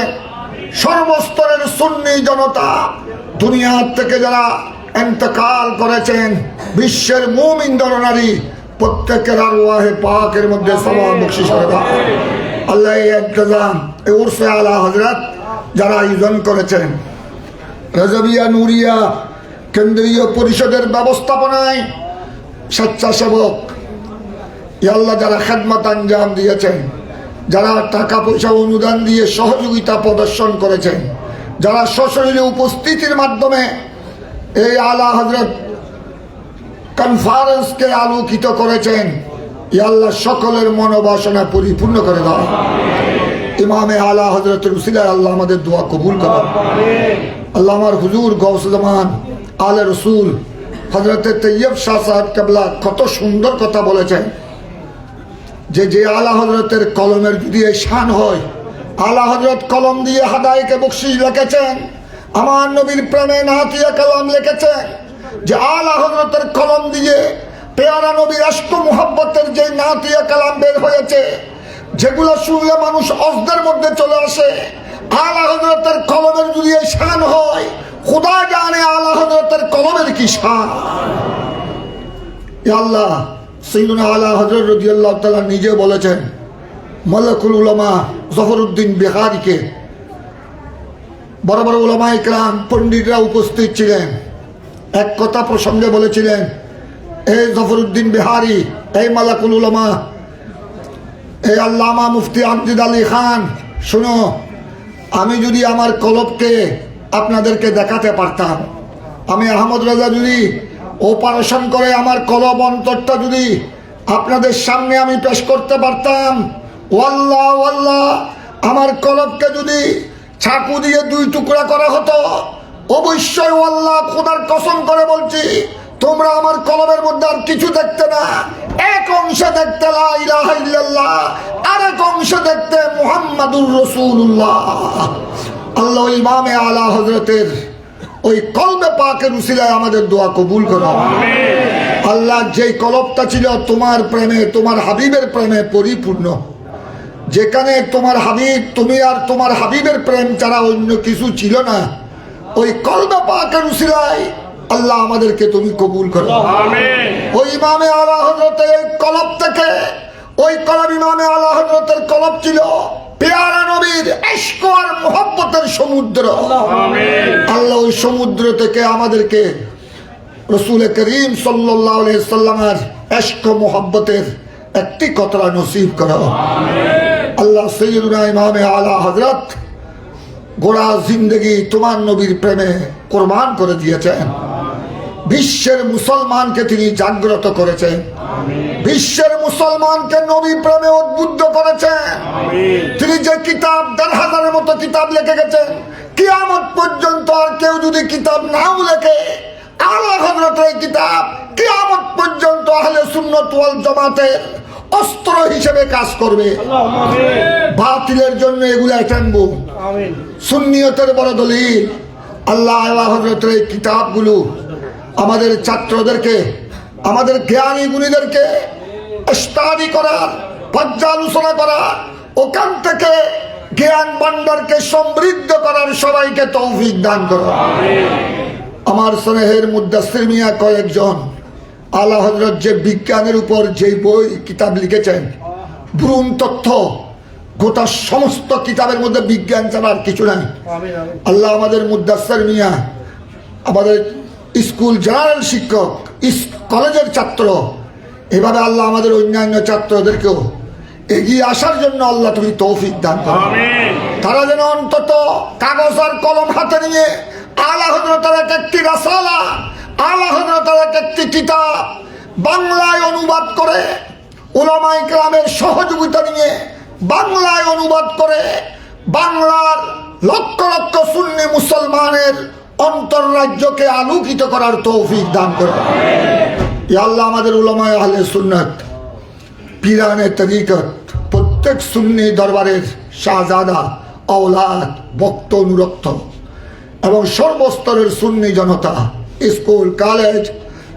[SPEAKER 4] সর্বস্তরের সুন্নি জনতা, দুনিয়া থেকে যারা ইন্তেকাল করেছেন, বিশ্বের মুমিন নরনারী প্রত্যেকের আরওয়াহে পাকের মধ্যে সওয়াব বখশিশ করে দাও আল্লাহ। এই ইন্তজাম এই উরসে আলা হযরত যারা আয়োজন করেছেন, রাজাবিয়া নুরিয়া কেন্দ্রীয় পরিষদের ব্যবস্থাপনায় স্বেচ্ছাসেবক আল্লাহ যারা খেদমত আঞ্জাম দিয়েছেন, যারা টাকা পয়সা অনুদান দিয়ে সহযোগিতা প্রদর্শন করেছেন, যারা সশরীরে উপস্থিতির মাধ্যমে এই আলা হযরত কনফারেন্সকে আলোকিত করেছেন, আল্লাহ সকলের মনোবাসনা পরিপূর্ণ করে দাও। ইমামে আলা হযরতের উসিলায় আল্লাহ আমাদের দোয়া কবুল করো। আল্লাহ আমার হুজুর গৌস জামান আলে রসুল হযরত তৈয়ব শাহ সাহেব কেবলা কত সুন্দর কথা বলেছেন যে আলা হযরতের কলমের যদি এই শান হয়, আলা হযরত কলম দিয়ে হাদায়েকে বখশিশ লিখেছেন, আমার নবীর প্রেমে নাতিয়া কালাম লিখেছেন, যে আলা হযরতের কলম দিয়ে পেয়ারা নবীর আশক মুহাব্বতের যে নাতিয়া কালাম বের হয়েছে, যেগুলো শুনলে মানুষ অজদের মধ্যে চলে আসে, আলা হযরতের কলমের যদি এই শান হয়, খোদা জানে আলা হযরতের কলমের কি শান। ইয়া আল্লাহ, সাইয়্যিদুনা আলা হযরত রাদিয়াল্লাহু তাআলা নিজে বলেছেন, মালাকুল উলামা জফরউদ্দিন বিহারীকে বড় বড় উলামায়ে কেরাম পণ্ডিতরা উপস্থিত ছিলেন, এক কথা প্রসঙ্গে বলেছিলেন, এই জফরউদ্দিন বিহারী, এই মালাকুল উলামা, এই আল্লামা মুফতি আমজাদ আলী খান, শোনো, আমি যদি আমার কলবকে আপনাদেরকে দেখাতে পারতাম, আমি আহমদ রাজা যদি অপারেশন করে আমার কলব অন্তরটা যদি আপনাদের সামনে আমি পেশ করতে পারতাম, ওয়াল্লাহ ওয়াল্লাহ, আমার কলবকে যদি চাকু দিয়ে 2 টুকরা করা হতো, অবশ্যই ওয়াল্লাহ খোদার কসম করে বলছি, তোমরা আমার কলবের মধ্যে আর কিছু দেখতে না, এক অংশে দেখতে লা ইলাহা ইল্লাল্লাহ, আরেক অংশে দেখতে মুহাম্মাদুর রাসূলুল্লাহ। আল্লাহ ইমামে আলা হযরতের ওই কলবে পাকের উসিলায় আমাদের দোয়া কবুল করো। আল্লাহ, যেই কলবটা ছিল তোমার প্রেমে, তোমার হাবিবের প্রেমে পরিপূর্ণ, যেখানে তোমার হাবিব, তুমি আর তোমার হাবিবের প্রেম ছাড়া অন্য কিছু ছিল না, ওই কলবে পাকের উসিলায় আল্লাহ আমাদেরকে তুমি কবুল করো। ওই ইমামে আলা হযরতের কলব থেকে, ওই কলব ইমামে আলা হযরতের কলব ছিল পেয়ারা নবীর ইশক আর মুহাব্বতের সমুদ্র। আল্লাহ ওই সমুদ্র থেকে আমাদেরকে রাসূল করিম সাল্লাল্লাহু আলাইহি সাল্লামের ইশক মুহাব্বতের একটি কতরা নসিব করো। আল্লাহ সাইয়্যিদুনা ইমামে আলা হযরত গোড়া জিন্দগি তোমার নবীর প্রেমে কোরবান করে দিয়েছেন, বিশ্বের মুসলমানকে তিনি জাগ্রত করেছেন, বিশ্বের মুসলমানকে নবী প্রেমে উদ্বুদ্ধ করেছেন। তিনি যে কিতাব 10,000-এর মতো কিতাব লিখে গেছেন, কিয়ামত পর্যন্ত আর কেউ যদি কিতাব নাও লেখে, আলা হযরতের এই কিতাব কিয়ামত পর্যন্ত আহলে সুন্নাত ওয়াল জামাতের অস্ত্র হিসেবে কাজ করবে। বাতিলের জন্য এগুলা টানবো, সুন্নিয়তের বড় দলিল। আল্লাহ আলা হযরতের এই কিতাবগুলো আমাদের ছাত্রদেরকে, আমাদের জ্ঞানী গুণীদেরকে স্টাডি করার, পর্যালোচনা করার, ওখান থেকে জ্ঞান ভান্ডারকে সমৃদ্ধ করার সবাইকে তৌফিক দান করো। আমার স্নেহের মুদাসসির মিয়া কয়েকজন আলা হযরত যে বিজ্ঞানের উপর যে বই কিতাব লিখেছেন, ভ্রূণ তথ্য, গোটা সমস্ত কিতাবের মধ্যে বিজ্ঞান ছাড়া আর কিছু নাই। আল্লাহ আমাদের মুদাসসির মিয়া, আমাদের স্কুল জেনারেল শিক্ষক, কলেজের ছাত্র, এভাবে আল্লাহ আমাদের অন্যান্য ছাত্রদেরকেও এগিয়ে আসার জন্য আল্লাহ তুমি তৌফিক দান করো। তারা যেন অন্তত কাগজ আর কলম হাতে নিয়ে আলা হযরতের একটি রাসালা, আলা হযরতের একটি কিতাব বাংলায় অনুবাদ করে, উলামায়ে কেরামের সহযোগিতা নিয়ে বাংলায় অনুবাদ করে, বাংলার লক্ষ লক্ষ সুন্নি মুসলমানের অন্তর্রাজ্যকে আলোকিত করার তৌফিক দান করো। ইয়া আল্লাহ, আমাদের উলামায়ে আহলে সুন্নাত, পীরানে তরিকত, প্রত্যেক সুন্নি দরবারের শাহজাদা, আওলাদ, ভক্ত, অনুরক্ত এবং সর্বস্তরের সুন্নি জনতা, স্কুল, কলেজ,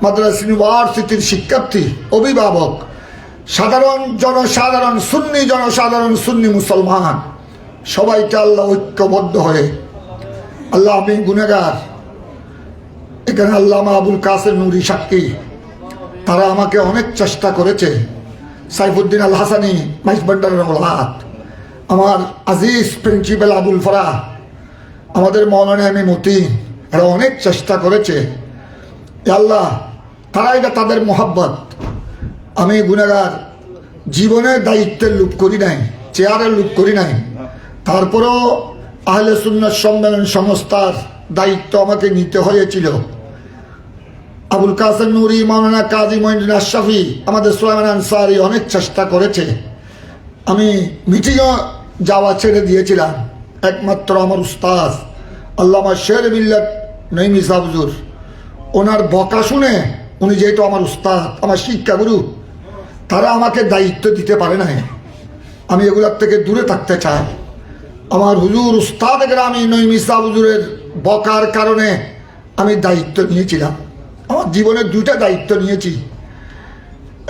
[SPEAKER 4] মাদ্রাসা, ইউনিভার্সিটির শিক্ষার্থী, অভিভাবক, সাধারণ জনসাধারণ, সুন্নি জনসাধারণ, সুন্নি মুসলমান, সবাইকে আল্লাহ ঐক্যবদ্ধ হয়ে, আল্লাহ আমি গুনেগার, এখানে আল্লামা আবুল কাসেম নুরি সাক্ষী, তারা আমাকে অনেক চেষ্টা করেছে। সাইফুদ্দিন আল হাসানি মাইজবান্ডারের ওলাদ, আমার আজিজ প্রিন্সিপাল আবুল ফরাহ, আমাদের মৌলানা এম এ মতিন, এরা অনেক চেষ্টা করেছে। এ আল্লাহ, তারা এটা তাদের মোহাব্বত। আমি গুনাহগার, জীবনের দায়িত্বের লুপ করি নাই, চেয়ারের লুপ করি নাই। তারপরেও আহলে সুন্নাত সম্মেলন সংস্থার দায়িত্ব আমাকে নিতে হয়েছিল। আবুল কাসেম নুরি, মাওলানা কাজী মঈনুদ্দিন আশরাফি, আমাদের সুলাইমান আনসারী অনেক চেষ্টা করেছে। আমি মিটিংও যাওয়া ছেড়ে দিয়েছিলাম। একমাত্র আমার উস্তাদ আল্লামা শের মিল্লাত নঈমী সাহেব হুজুর, ওনার বকা শুনে, উনি যেহেতু আমার উস্তাদ, আমার শিক্ষাগুরু, তারা আমাকে দায়িত্ব দিতে পারে নাই। আমি এগুলোর থেকে দূরে থাকতে চাই। আমার হুজুর উস্তাদ গ্রামী নঈমী সাহেব হুজুরের বকার কারণে আমি দায়িত্ব নিয়েছিলাম। আমার জীবনের দুইটা দায়িত্ব নিয়েছি।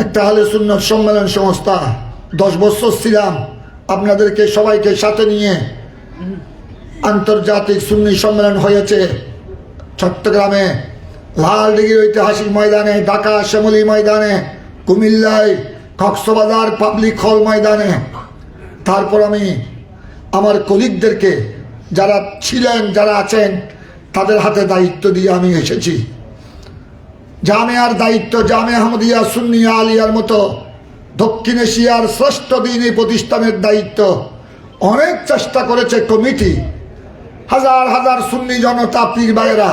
[SPEAKER 4] একটা আহলে সুন্নাত সম্মেলন সংস্থা, 10 বছর ছিলাম, আপনাদেরকে সবাইকে সাথে নিয়ে আন্তর্জাতিক সুন্নি সম্মেলন হয়েছে চট্টগ্রামে, লালদিঘির ঐতিহাসিক ময়দানে, ঢাকা শ্যামলী ময়দানে, কুমিল্লায় কক্সবাজার পাবলিক হল ময়দানে। তারপর আমি আমার কলিগদেরকে, যারা ছিলেন, যারা আছেন, তাদের হাতে দায়িত্ব দিয়ে আমি এসেছি। জামিয়ার দায়িত্ব, জামিয়া আহমদিয়া সুন্নিয়া আলিয়ার মতো দক্ষিণ এশিয়ার শ্রেষ্ঠ দ্বীনী প্রতিষ্ঠানের দায়িত্ব অনেক চেষ্টা করেছে কমিটি, হাজার হাজার সুন্নি জনতা, পীর ভাইয়েরা।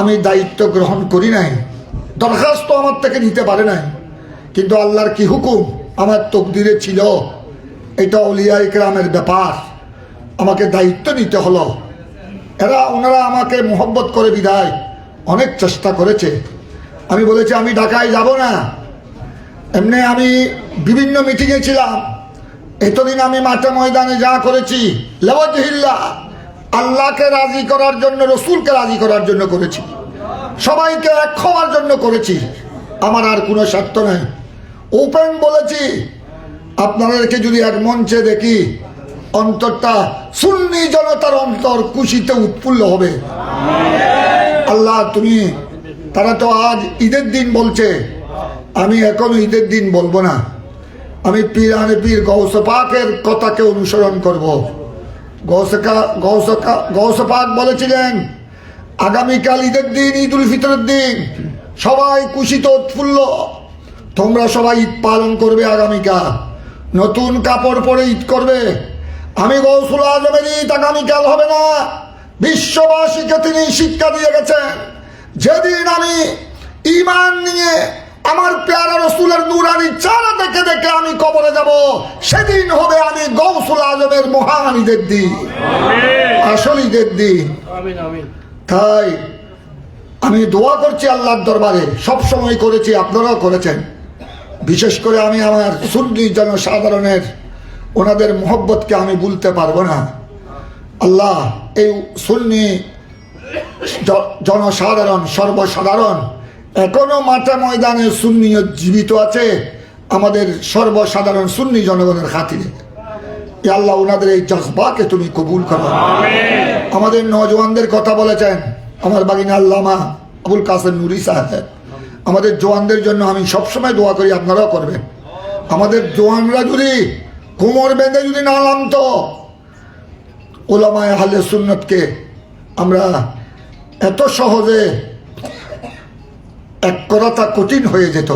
[SPEAKER 4] আমি দায়িত্ব গ্রহণ করি নাই, দরখাস্ত আমার থেকে নিতে পারে নাই, কিন্তু আল্লাহর কি হুকুম, আমার তকদিরে ছিল। এটা আউলিয়া ইকরামের ব্যাপার, আমাকে দায়িত্ব নিতে হলো। ওনারা আমাকে মোহব্বত করে বিদায় অনেক চেষ্টা করেছে। আমি বলেছি আমি ঢাকায় যাব না। এমনি আমি বিভিন্ন মিটিংয়ে ছিলাম, এতদিন আমি মাঠে ময়দানে যা করেছি লাওয়াজহিল্লাহ, আল্লাহকে রাজি করার জন্য, রসুলকে রাজি করার জন্য করেছি, সবাইকে এক হওয়ার জন্য করেছি। আমার আর কোনো স্বার্থ নাই। ওপেন বলেছি, আপনাদেরকে যদি এক মঞ্চে দেখি, অন্তরটা, সুন্নি জনতার অন্তর খুশিতে উৎফুল্ল হবে। আল্লাহ তুমি, তারা তো আজ ঈদের দিন বলছে, আমি এখনো ঈদের দিন বলবো না। আমি পীরানে পীর গৌসে পাকের কথাকে অনুসরণ করব। গৌসে পাক বলেছিলেন, আগামীকাল ঈদের দিন, ঈদ উল ফিতরের দিন, সবাই খুশিতে উৎফুল্ল, তোমরা সবাই ঈদ পালন করবে। আগামীকাল নতুন কাপড় পরে ঈদ করবে। আমি গৌসুল আজমের ঈদ আগামীকাল হবে না। বিশ্ববাসীকে তিনি শিক্ষা দিয়ে গেছেন, যেদিন আমি ঈমান নিয়ে আমার প্যারা রসুলের নূরানি চেহারা দেখে দেখে আমি কবরে যাব, সেদিন হবে আমি গৌসুল আজমের মহান ঈদের দিন, আসল ঈদের দিন। তাই আমি দোয়া করছি আল্লাহর দরবারে, সবসময় করেছি, আপনারাও করেছেন। বিশেষ করে আমি আমার সুন্নি জনসাধারণের, ওনাদের মোহব্বতকে আমি ভুলতে পারবো না। আল্লাহ এই সুন্নি জনসাধারণ, সর্বসাধারণ এখনো মাঠে ময়দানে সুন্নিয়ত জীবিত আছে, আমাদের সর্বসাধারণ সুন্নি জনগণের খাতিরে। আল্লাহ ওনাদের এই জজবাকে তুমি কবুল করো। আমাদের নওজওয়ানদের কথা বলেছেন আমার বাগিনা আল্লামা আবুল কাসেম নুরি সাহেব। আমাদের জওয়ানদের জন্য আমি সবসময় দোয়া করি, আপনারাও করবেন। আমাদের জওয়ানরা যদি কোমর বেঁধে যদি না নামতো, উলামায়ে আহলে সুন্নতকে আমরা এত সহজে এক করাটা কঠিন হয়ে যেত।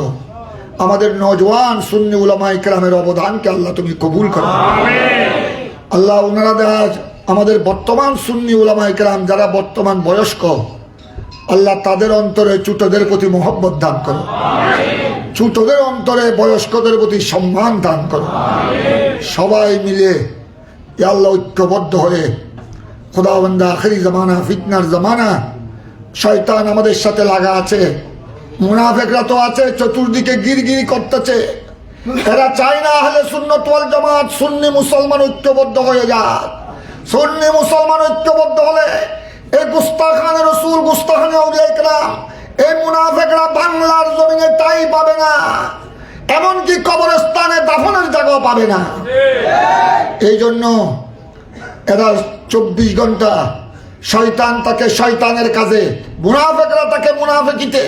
[SPEAKER 4] আমাদের নওজওয়ান সুন্নি উলামায়ে কেরামের অবদানকে আল্লাহ তুমি কবুল করো। আল্লাহ ওনারা আমাদের বর্তমান সুন্নি উলামায়ে কেরাম যারা বর্তমান বয়স্ক, আল্লাহ তাদের অন্তরে ছোটদের প্রতি মহব্বত দান করো, ছোটদের অন্তরে বয়স্কদের প্রতি সম্মান দান করো। সবাই মিলে আল্লাহ ঐক্যবদ্ধ হয়ে, খোদাবন্দা আখেরি জামানা, ফিতনার জামানা, শয়তান আমাদের সাথে লাগা আছে, মুনাফিকরা তো আছে চতুর্দিকে গিরগিরি করতেছে। এরা চায় না আহলে সুন্নাত ওয়াল জামাত সুন্নি মুসলমান ঐক্যবদ্ধ হয়ে যাক। সুন্নি মুসলমান ঐক্যবদ্ধ হলে এই গুস্তাখানে রসুল, গুস্তাখানে আউলিয়া ইকরাম, এই মুনাফিকরা বাংলার জমিনে ঠাঁই পাবে না, এমনকি কবরস্থানে দাফনের জায়গাও পাবে না। এই জন্য এরা 24 ঘন্টা, শয়তান তাকে শয়তানের কাজে, মুনাফিকরা তাকে মুনাফিকিতে,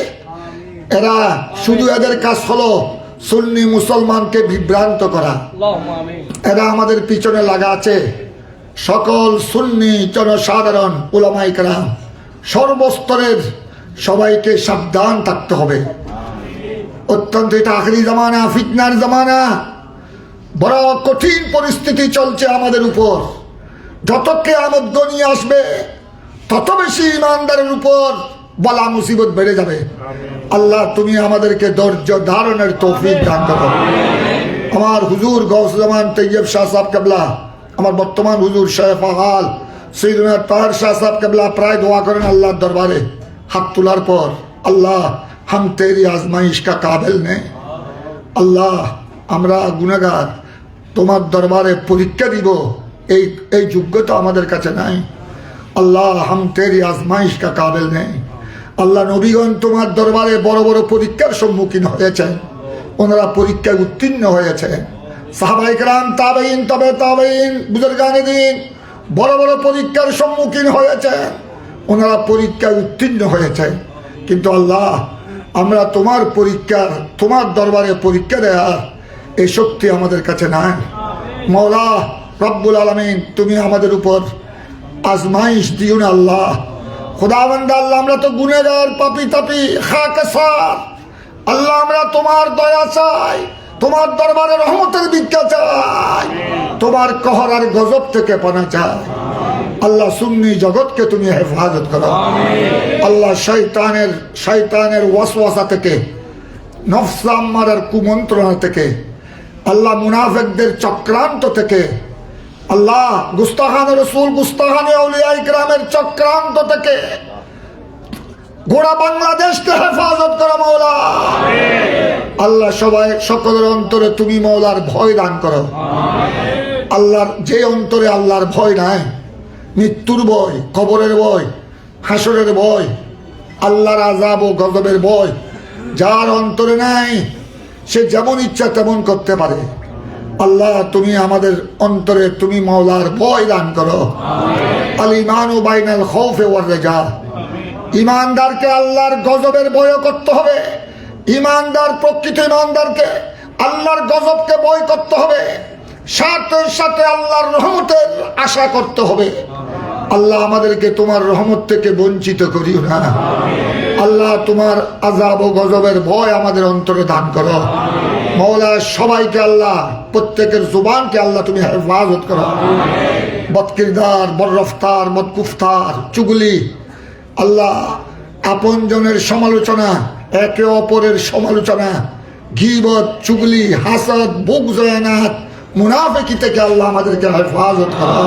[SPEAKER 4] এরা শুধু এদের কাজ হলো সুন্নি মুসলমানকে বিভ্রান্ত করা। এরা আমাদের পিছনে লাগা আছে। সকল সুন্নি জনসাধারণ উলামায়ে কেরাম সর্বস্তরের সবাইকে সাবধান থাকতে হবে। অত্যন্ত এটা আখেরি জামানা, ফিতনার জামানা, বড় কঠিন পরিস্থিতি চলছে আমাদের উপর। যত কিয়ামত ঘনিয়ে আসবে তত বেশি ইমানদারের উপর বলা মুসিবত বেড়ে যাবে। আল্লাহ তুমি আমাদেরকে ধৈর্য ধারণের তৌফিক দান করো। আমার হুজুর গৌস জামান তৈয়ব শাহ সাহেব কেবলা, আমার বর্তমান হুজুর শাহ ফাহাল সৈয়দনা তাহের শাহ সাহেব কেবলা প্রায় দোয়া করেন আল্লাহর দরবারে হাত তোলার পর, আল্লাহ हम तेरी आजमाइश का काबिल नहीं। আল্লাহ আমরা গুনাহগার, তোমার দরবারে পরীক্ষা দিব এই যোগ্যতা আমাদের কাছে নাই। আল্লাহ हम तेरी आजमाइश का काबिल नहीं। আল্লাহ নবীগণ তোমার দরবারে বড় বড় পরীক্ষার সম্মুখীন হয়েছেন, ওনারা পরীক্ষায় উত্তীর্ণ হয়েছেন। সাহাবায়ে কেরাম, তাবেঈন, তবে তাবেঈন, বুজুর্গানে দ্বীন বড় বড় পরীক্ষার সম্মুখীন হয়েছেন, ওনারা পরীক্ষায় উত্তীর্ণ হয়েছেন। কিন্তু আল্লাহ আমরা তোমার পরীক্ষার, তোমার দরবারে পরীক্ষা দেওয়ার এই শক্তি আমাদের কাছে নাই। মওলা রব্বুল আলামিন তুমি আমাদের উপর আজমাইশ দিও না আল্লাহ। খোদাবন্দ আল্লাহ আমরা তো গুনেহগার, পাপী তাপী, খাকসার। আল্লাহ আমরা তোমার দয়া চাই, তোমার দরবারে রহমতের ভিক্ষা চাই, তোমার কহর আর গজব থেকে পানা চাই। আল্লাহ সুন্নি জগৎকে তুমি হেফাজত করো। আল্লাহ শয়তানের ওয়াসওয়াসা থেকে, নফস আম্মারার কুমন্ত্রণা থেকে, আল্লাহ মুনাফিকদের চক্রান্ত থেকে, আল্লাহ গুস্তাখানে রাসূল, গুস্তাখানে আউলিয়া ইকরামের চক্রান্ত থেকে গোটা বাংলাদেশকে হেফাজত করো মওলা। আল্লাহ সবাই সকলের অন্তরে তুমি মওলার ভয় দান করো। আল্লাহর যে অন্তরে আল্লাহর ভয় নাই, মৃত্যুর ভয়, কবরের ভয়, হাসরের ভয়, আল্লাহর আযাব ও গজবের ভয় যার অন্তরে নাই, সে যেমন ইচ্ছা তেমন করতে পারে। আল্লাহ তুমি আমাদের অন্তরে তুমি মওলার ভয় দান করো। আল ঈমানু বাইনাল খাউফি ওয়ার রাজা। ইমানদারকে আল্লাহর গজবের ভয় করতে হবে। ইমানদার, প্রকৃত ইমানদারকে আল্লাহর গজবকে ভয় করতে হবে, সাথে সাথে আল্লাহর রহমতের আশা করতে হবে। আল্লাহ আমাদেরকে তোমার রহমত থেকে বঞ্চিত করিও না। আল্লাহ তোমার আযাব ও গজবের ভয় আমাদের অন্তরে দান করো মওলা। সবাইকে আল্লাহ, প্রত্যেকের জুবানকে আল্লাহ তুমি হেফাজত করো। বদকিরদার, বদরফতার, বদকুফতার, চুগলি, আল্লাহ আপনজনের সমালোচনা, একে অপরের সমালোচনা, গীবত, চুগলি, হাসদ, বুগজ, ইনাত, মুনাফিকি থেকে আল্লাহ আমাদেরকে হেফাজত করো।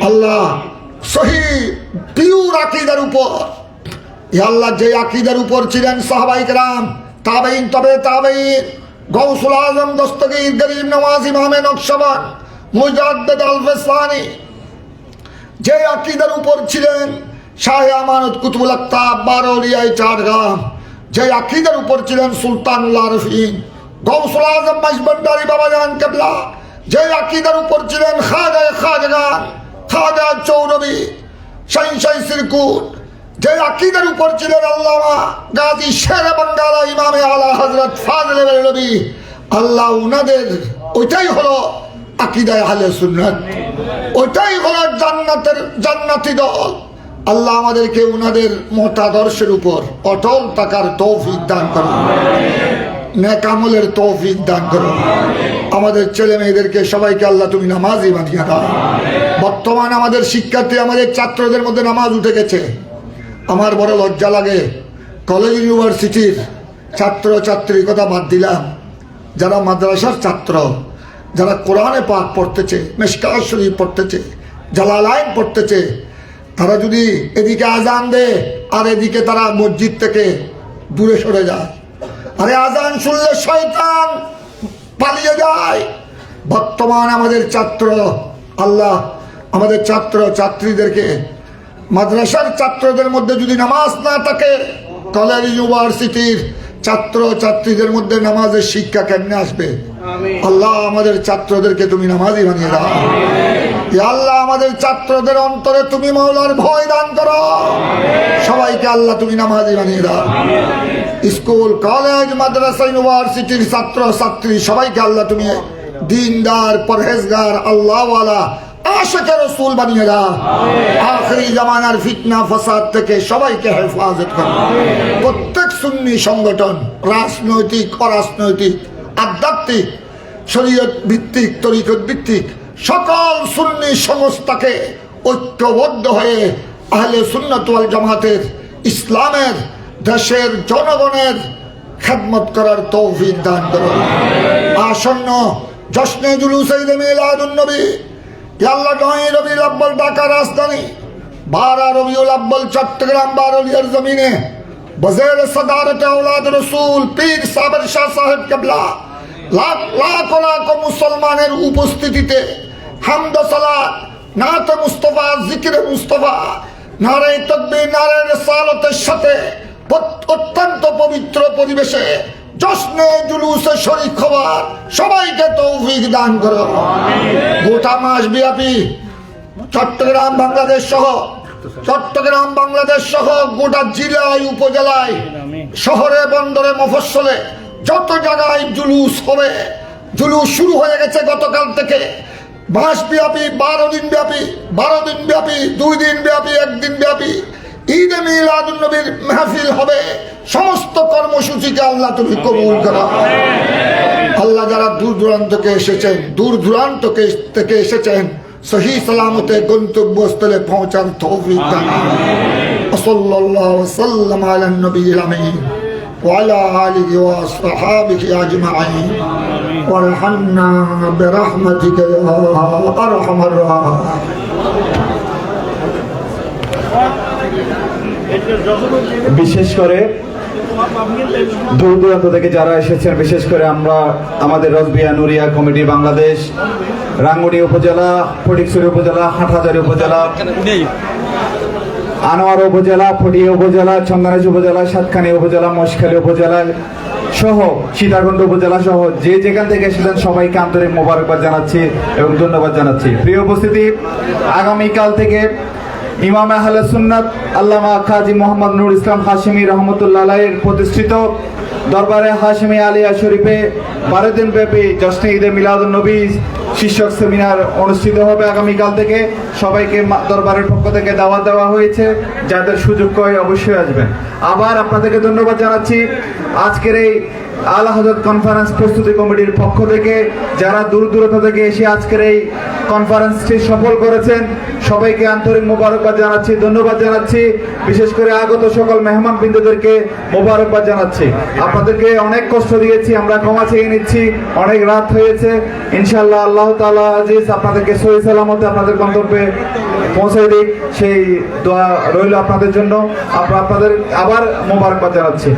[SPEAKER 4] আল্লাহ সহি পিওর আকীদার উপর, আল্লাহ যে আকীদার উপর ছিলেন সাহাবায়ে কেরাম, তাবেঈন, তবে তাবেঈন, গৌসুল আজম দস্তগীর, গরিব নওয়াজ, ইমামে নকশবন্দ, মুজাদ্দিদ আল-ফিসানি, যে আকীদার উপর ছিলেন শাহে আমানত কুতুবুল আকতাব, বারৌলিয়ায় চারগাম, যে আকীদার উপর ছিলেন সুলতানুল আরিফিন, গৌসুল আজম মাইজভান্ডারী বাবাজান কেবলা, যে আকীদার উপর ছিলেন খাজায়ে খাজাগান, খাজা চৌরবি, শাইনশাহ সিরকুট, যে আকীদার উপর ছিলেন আল্লামা গাজী শেরে বাঙ্গালা, ইমামে আলা হযরত ফাজলে বেরলভী, আল্লাহ উনাদের ওইটাই হলো আকীদায়ে আহলে সুন্নাত, ওইটাই হলো জান্নাতি দল। আল্লাহ আমাদেরকে উনাদের মতাদর্শের উপর অটল থাকার তৌফিক দান করো, নেক আমলের তৌফিক দান করো। আমাদের ছেলে মেয়েদেরকে সবাইকে আল্লাহ তুমি নামাজি বানিয়ে দাও। বর্তমান আমাদের শিক্ষার্থী, আমাদের ছাত্রদের মধ্যে নামাজ উঠে গেছে। আমার বড় লজ্জা লাগে, কলেজ ইউনিভার্সিটির ছাত্র ছাত্রীর কথা বাদ দিলাম, যারা মাদ্রাসার ছাত্র, যারা কোরআনে পাক পড়তেছে, মিশকাত শরীফ পড়তেছে, জালালাইন পড়তেছে, তারা যদি এদিকে আজান দেয় আর এদিকে তারা মসজিদ থেকে দূরে সরে যায়, আরে আজান শুনলে শয়তান পালিয়ে যায়। বর্তমান আমাদের ছাত্র, আল্লাহ আমাদের ছাত্র ছাত্রীদেরকে, মাদ্রাসার ছাত্রদের মধ্যে যদি নামাজ না থাকে, কলেজ ইউনিভার্সিটির ছাত্র ছাত্রীদের মধ্যে নামাজের শিক্ষা কেমনে আসবে? আল্লাহ আমাদের ছাত্রদেরকে তুমি নামাজি বানিয়ে দাও। আল্লাহ আমাদের ছাত্রদের অন্তরে তুমি মাওলার ভয় দান করো। সবাইকে আল্লাহ তুমি নামাজি বানিয়ে দাও। স্কুল কলেজ মাদ্রাসা ইউনিভার্সিটির ছাত্র ছাত্রী সবাইকে আল্লাহ তুমি দিনদার পরহেজগার আল্লাহওয়ালা আশিকে রাসূল বানিয়ে দাও। আখিরি জামানার ফিতনা ফাসাদ থেকে সবাইকে হেফাজত করো। প্রত্যেক সুন্নি সংগঠন রাজনৈতিক অরাজনৈতিক আধ্যাত্মিক শরীয়ত ভিত্তিক তরিকত ভিত্তিক সকল সুন্নি সংস্থাকে ঐক্যবদ্ধ হয়ে আহলে সুন্নাত ওয়াল জামাতের ইসলামের দেশের জনগণের খেদমত করার তৌফিক দান করো। আসন্ন জশ্নে জুলুসে ঈদে মিলাদুন নবী, ইয়া আল্লাহ 9 রবিউল আউয়াল ঢাকা রাজধানী, 12 রবিউল আউয়াল চট্টগ্রাম বারুলিয়ার জমিনে বজের সদারতে আওলাদ রসুল পীর সাবের শাহ সাহেব কেবলা লাখ লাখ লাখ মুসলমানের উপস্থিতিতে হামদ সালাত নাতে মুস্তফা জিকিরে মুস্তফা নারে তাকবীর নারে রিসালাতের সাথে অত্যন্ত পবিত্র পরিবেশে জশ্নে জুলুসে শরীক হওয়ার সবাইকে তৌফিক দান করো। গোটা মাস ব্যাপী চট্টগ্রাম বাংলাদেশ সহ গোটা জেলায় উপজেলায় শহরে বন্দরে মফস্বলে যত জায়গায় জুলুস হবে, জুলুস শুরু হয়ে গেছে গতকাল থেকে। মাস ব্যাপী 12 দিন ব্যাপী 2 দিন ব্যাপী 1 দিন ব্যাপী ঈদে মিলাদুন নবীর মাহফিল হবে। সমস্ত কর্মসূচিকে আল্লাহ তুমি কবুল করো। আল্লাহ যারা দূর দূরান্ত থেকে এসেছেন সহি সালামতে গন্তব্যস্থলে পৌঁছার তৌফিক দান। সাল্লাল্লাহু ওয়াসাল্লাম আলা নবিয়িল আমিন ওয়া আলা আলিহি ওয়া আসহাবিহি আজমাইন ওয়ারহামনা বিরহমাতিকা ইয়া আরহামার রাহিমিন।
[SPEAKER 6] বিশেষ করে দূর দূরান্ত থেকে যারা এসেছেন, বিশেষ করে আমাদের রজবিয়া নুরিয়া কমিটি বাংলাদেশ, রাঙ্গুনি উপজেলা, ফটিকছড়ি উপজেলা, হাটহাজারী উপজেলা, আনোয়ারা উপজেলা, ফটিয়া উপজেলা, চন্দনাইশ উপজেলা, সাতখানি উপজেলা, মহেশখালী উপজেলা সহ সীতাকুণ্ড উপজেলা সহ যে যেখান থেকে এসেছেন সবাইকে আন্তরিক মোবারকবাদ জানাচ্ছি এবং ধন্যবাদ জানাচ্ছি। প্রিয় উপস্থিতি, আগামীকাল থেকে ইমাম আহলে সুন্নাত আল্লামা কাজী মোহাম্মদ নুরুল ইসলাম হাশিমি রহমতুল্লাহ আলাইহির প্রতিষ্ঠিত দরবারে হাশিমি আলিয়া শরীফে 12 দিন ব্যাপী জশ্নে ঈদে মিলাদুন নবী শীর্ষক সেমিনার অনুষ্ঠিত হবে আগামীকাল থেকে। সবাইকে দরবারের পক্ষ থেকে দাওয়াত দেওয়া হয়েছে, যাদের সুযোগ হয় অবশ্যই আসবেন। আবার আপনাদেরকে ধন্যবাদ জানাচ্ছি আজকের এই আলা হযরত কনফারেন্স প্রস্তুতি কমিটির পক্ষ থেকে যারা দূর দূরান্ত থেকে এসে আজকের এই কনফারেন্সটি সফল করেছেন সবাইকে আন্তরিক মোবারকবাদ জানাচ্ছি, ধন্যবাদ জানাচ্ছি। বিশেষ করে আগত সকল মেহমান বিন্দুদেরকে মোবারকবাদ জানাচ্ছি। আপনাদেরকে অনেক কষ্ট দিয়েছি, আমরা ক্ষমা চেয়ে নিচ্ছি, অনেক রাত হয়েছে। ইনশাআল্লাহ আল্লাহ তাআলা আজিজ আপনাদেরকে সহি সালামতে আপনাদের গন্তব্যে পৌঁছে দিক, সেই দোয়া রইল আপনাদের জন্য। আপনাদের আবার মোবারকবাদ জানাচ্ছি।